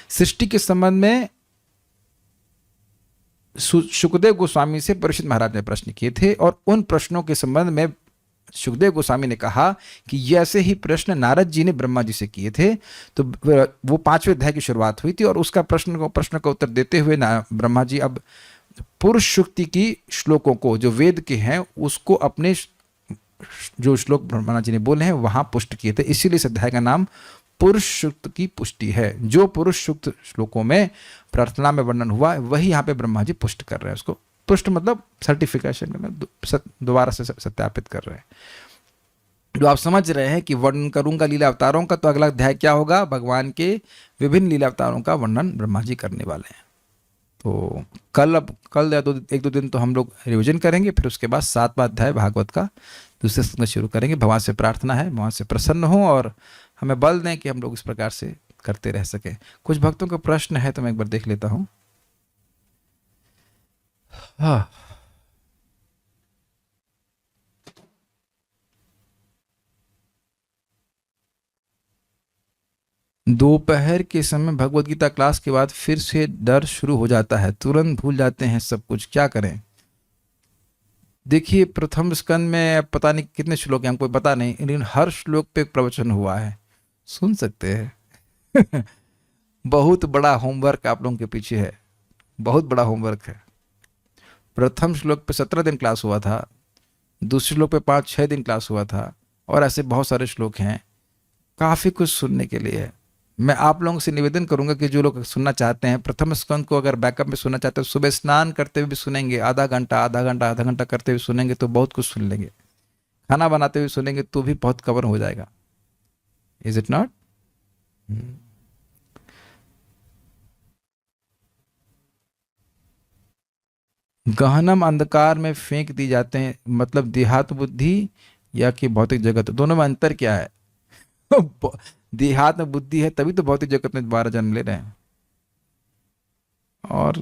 सृष्टि के संबंध में सुखदेव गोस्वामी से परीक्षित महाराज ने प्रश्न किए थे, और उन प्रश्नों के संबंध में सुखदेव गोस्वामी ने कहा कि ये ऐसे ही प्रश्न नारद जी ने ब्रह्मा जी से किए थे। तो वो 5वें अध्याय की शुरुआत हुई थी, और उसका प्रश्न का उत्तर देते हुए ब्रह्मा जी अब पुरुष सूक्ति की श्लोकों को, जो वेद के हैं, उसको अपने जो श्लोक ब्रह्मा जी ने बोले हैं वहां पुष्ट किए थे। इसीलिए इस अध्याय का नाम पुरुष सूक्त की पुष्टि है। जो पुरुष सूक्त श्लोकों में प्रार्थना में वर्णन हुआ वही यहाँ पे ब्रह्मा जी पुष्ट कर रहे हैं। उसको पुष्ट मतलब सर्टिफिकेशन में दोबारा से सत्यापित कर रहे हैं। जो आप समझ रहे हैं कि वर्णन करूंगा लीला अवतारों का, तो अगला अध्याय क्या होगा? भगवान के विभिन्न लीला अवतारों का वर्णन ब्रह्मा जी करने वाले हैं। तो कल या एक दो दिन तो हम लोग रिविजन करेंगे, फिर उसके बाद 7वां अध्याय भागवत का दूसरे स्कंद शुरू करेंगे। भगवान से प्रार्थना है भगवान से प्रसन्न हो और हमें बल दें कि हम लोग इस प्रकार से करते रह सकें। कुछ भक्तों का प्रश्न है तो मैं एक बार देख लेता हूं। हाँ, दोपहर के समय भगवत गीता क्लास के बाद फिर से डर शुरू हो जाता है, तुरंत भूल जाते हैं सब कुछ, क्या करें? देखिए, प्रथम स्कंद में पता नहीं कितने श्लोक हैं, हमको पता नहीं, लेकिन हर श्लोक पे एक प्रवचन हुआ है। सुन सकते हैं। बहुत बड़ा होमवर्क आप लोगों के पीछे है, बहुत बड़ा होमवर्क है। प्रथम श्लोक पे 17 दिन क्लास हुआ था, दूसरे श्लोक पे 5-6 दिन क्लास हुआ था, और ऐसे बहुत सारे श्लोक हैं। काफ़ी कुछ सुनने के लिए है। मैं आप लोगों से निवेदन करूंगा कि जो लोग सुनना चाहते हैं, प्रथम स्कंद को अगर बैकअप में सुनना चाहते हैं, सुबह स्नान करते हुए भी सुनेंगे, आधा घंटा करते हुए सुनेंगे तो बहुत कुछ सुन लेंगे। खाना बनाते हुए सुनेंगे तो भी बहुत कवर हो जाएगा। Is it not? गहनम अंधकार में फेंक दी जाते हैं, मतलब देहात्म बुद्धि या कि भौतिक जगत, दोनों में अंतर क्या है? देहात्म बुद्धि है तभी तो भौतिक जगत में दोबारा जन्म ले रहे हैं। और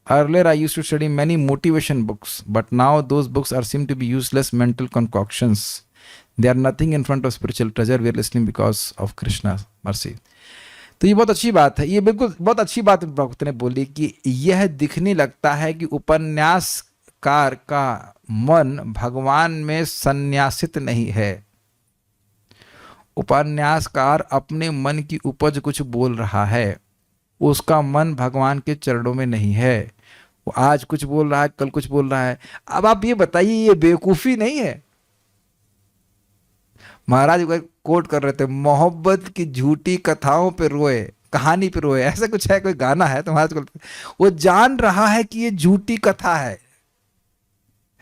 earlier I used to study many motivation books, but now those books are seem to be useless mental concoctions. They are nothing in front of spiritual treasure we are listening because of Krishna's mercy. तो ये बहुत अच्छी बात है, ये बिल्कुल बहुत अच्छी बात भक्त ने बोली कि यह दिखने लगता है कि उपन्यासकार का मन भगवान में संन्यासित नहीं है। उपन्यासकार अपने मन की उपज कुछ बोल रहा है, उसका मन भगवान के चरणों में नहीं है। वो आज कुछ बोल रहा है, कल कुछ बोल रहा है। अब आप ये बताइए, ये बेवकूफ़ी नहीं है? महाराज कोट कर रहे थे, मोहब्बत की झूठी कथाओं पे रोए, कहानी पे रोए, ऐसा कुछ है, कोई गाना है तो महाराज वो जान रहा है कि ये झूठी कथा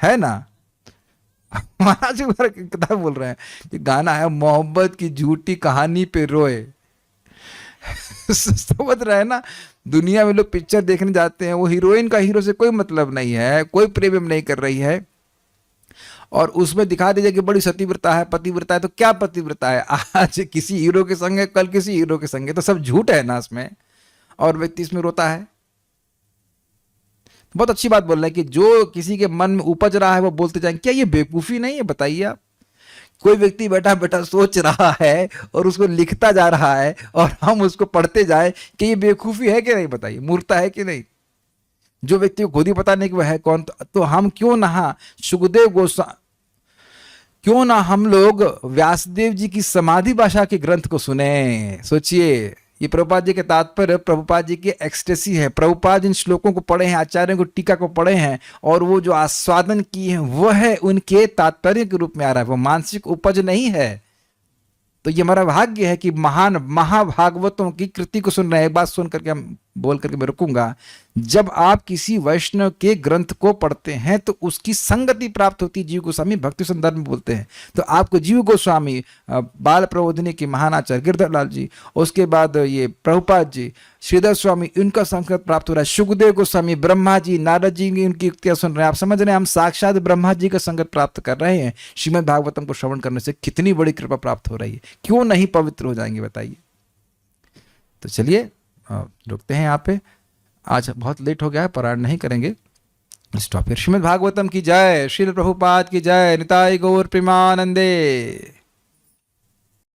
है ना? महाराज किताब बोल रहे हैं कि गाना है, मोहब्बत की झूठी कहानी पे रोए। समझ रहे हैं ना? दुनिया में लोग पिक्चर देखने जाते हैं, वो हीरोइन का हीरो से कोई मतलब नहीं है, कोई प्रेम नहीं कर रही है, और उसमें दिखा दीजिए कि बड़ी सतीव्रता है, पतिव्रता है। तो क्या पतिव्रता है? आज किसी हीरो के संग है, कल किसी हीरो के संग है, तो सब झूठ है ना इसमें, और व्यक्ति इसमें रोता है। बहुत अच्छी बात बोल रहे हैं कि जो किसी के मन में उपज रहा है वो बोलते जाएंगे। क्या ये बेवकूफ़ी नहीं है? बताइए आप। कोई व्यक्ति बैठा बैठा सोच रहा है और उसको लिखता जा रहा है और हम उसको पढ़ते जाए, कि ये बेवकूफ़ी है कि नहीं? बताइए, मूर्खता है कि नहीं? जो व्यक्ति को खुद ही पता नहीं कि वह है कौन, तो हम क्यों ना सुखदेव गोस्वामी, क्यों ना हम लोग व्यासदेव जी की समाधि भाषा के ग्रंथ को सुने। सोचिए, ये प्रभुपाद जी के तात्पर्य, प्रभुपाद जी की एक्सटेसी है। प्रभुपाद इन श्लोकों को पढ़े हैं, आचार्यों को टीका को पढ़े हैं, और वो जो आस्वादन किए हैं वह है उनके तात्पर्य के रूप में आ रहा है, वो मानसिक उपज नहीं है। तो ये हमारा भाग्य है कि महान महाभागवतों की कृति को सुन रहे हैं। एक बात सुन करके हम बोल करके मैं रुकूंगा। जब आप किसी वैष्णव के ग्रंथ को पढ़ते हैं तो उसकी संगति प्राप्त होती है। जीव गोस्वामी भक्ति संदर्भ में बोलते हैं, तो आपको जीव गोस्वामी, बाल प्रबोधिनी के महानाचार्य गिरधर लाल जी, उसके बाद ये प्रभुपाद जी, श्रीधर स्वामी, इनका संगत प्राप्त हो रहा है। सुखदेव गोस्वामी, ब्रह्मा जी, नारद जी की उनकी युक्तियां सुन रहे हैं। आप समझ रहे हैं, हम साक्षात ब्रह्मा जी का संगत प्राप्त कर रहे हैं। श्रीमद् भागवतम को श्रवण करने से कितनी बड़ी कृपा प्राप्त हो रही है। क्यों नहीं पवित्र हो जाएंगे बताइए? तो चलिए रुकते हैं यहाँ पे। आज बहुत लेट हो गया है, पारायण नहीं करेंगे, स्टॉप। श्रीमद् भागवतम की जय, श्रील प्रभुपाद की जय, निताई गौर प्रेमानंदे।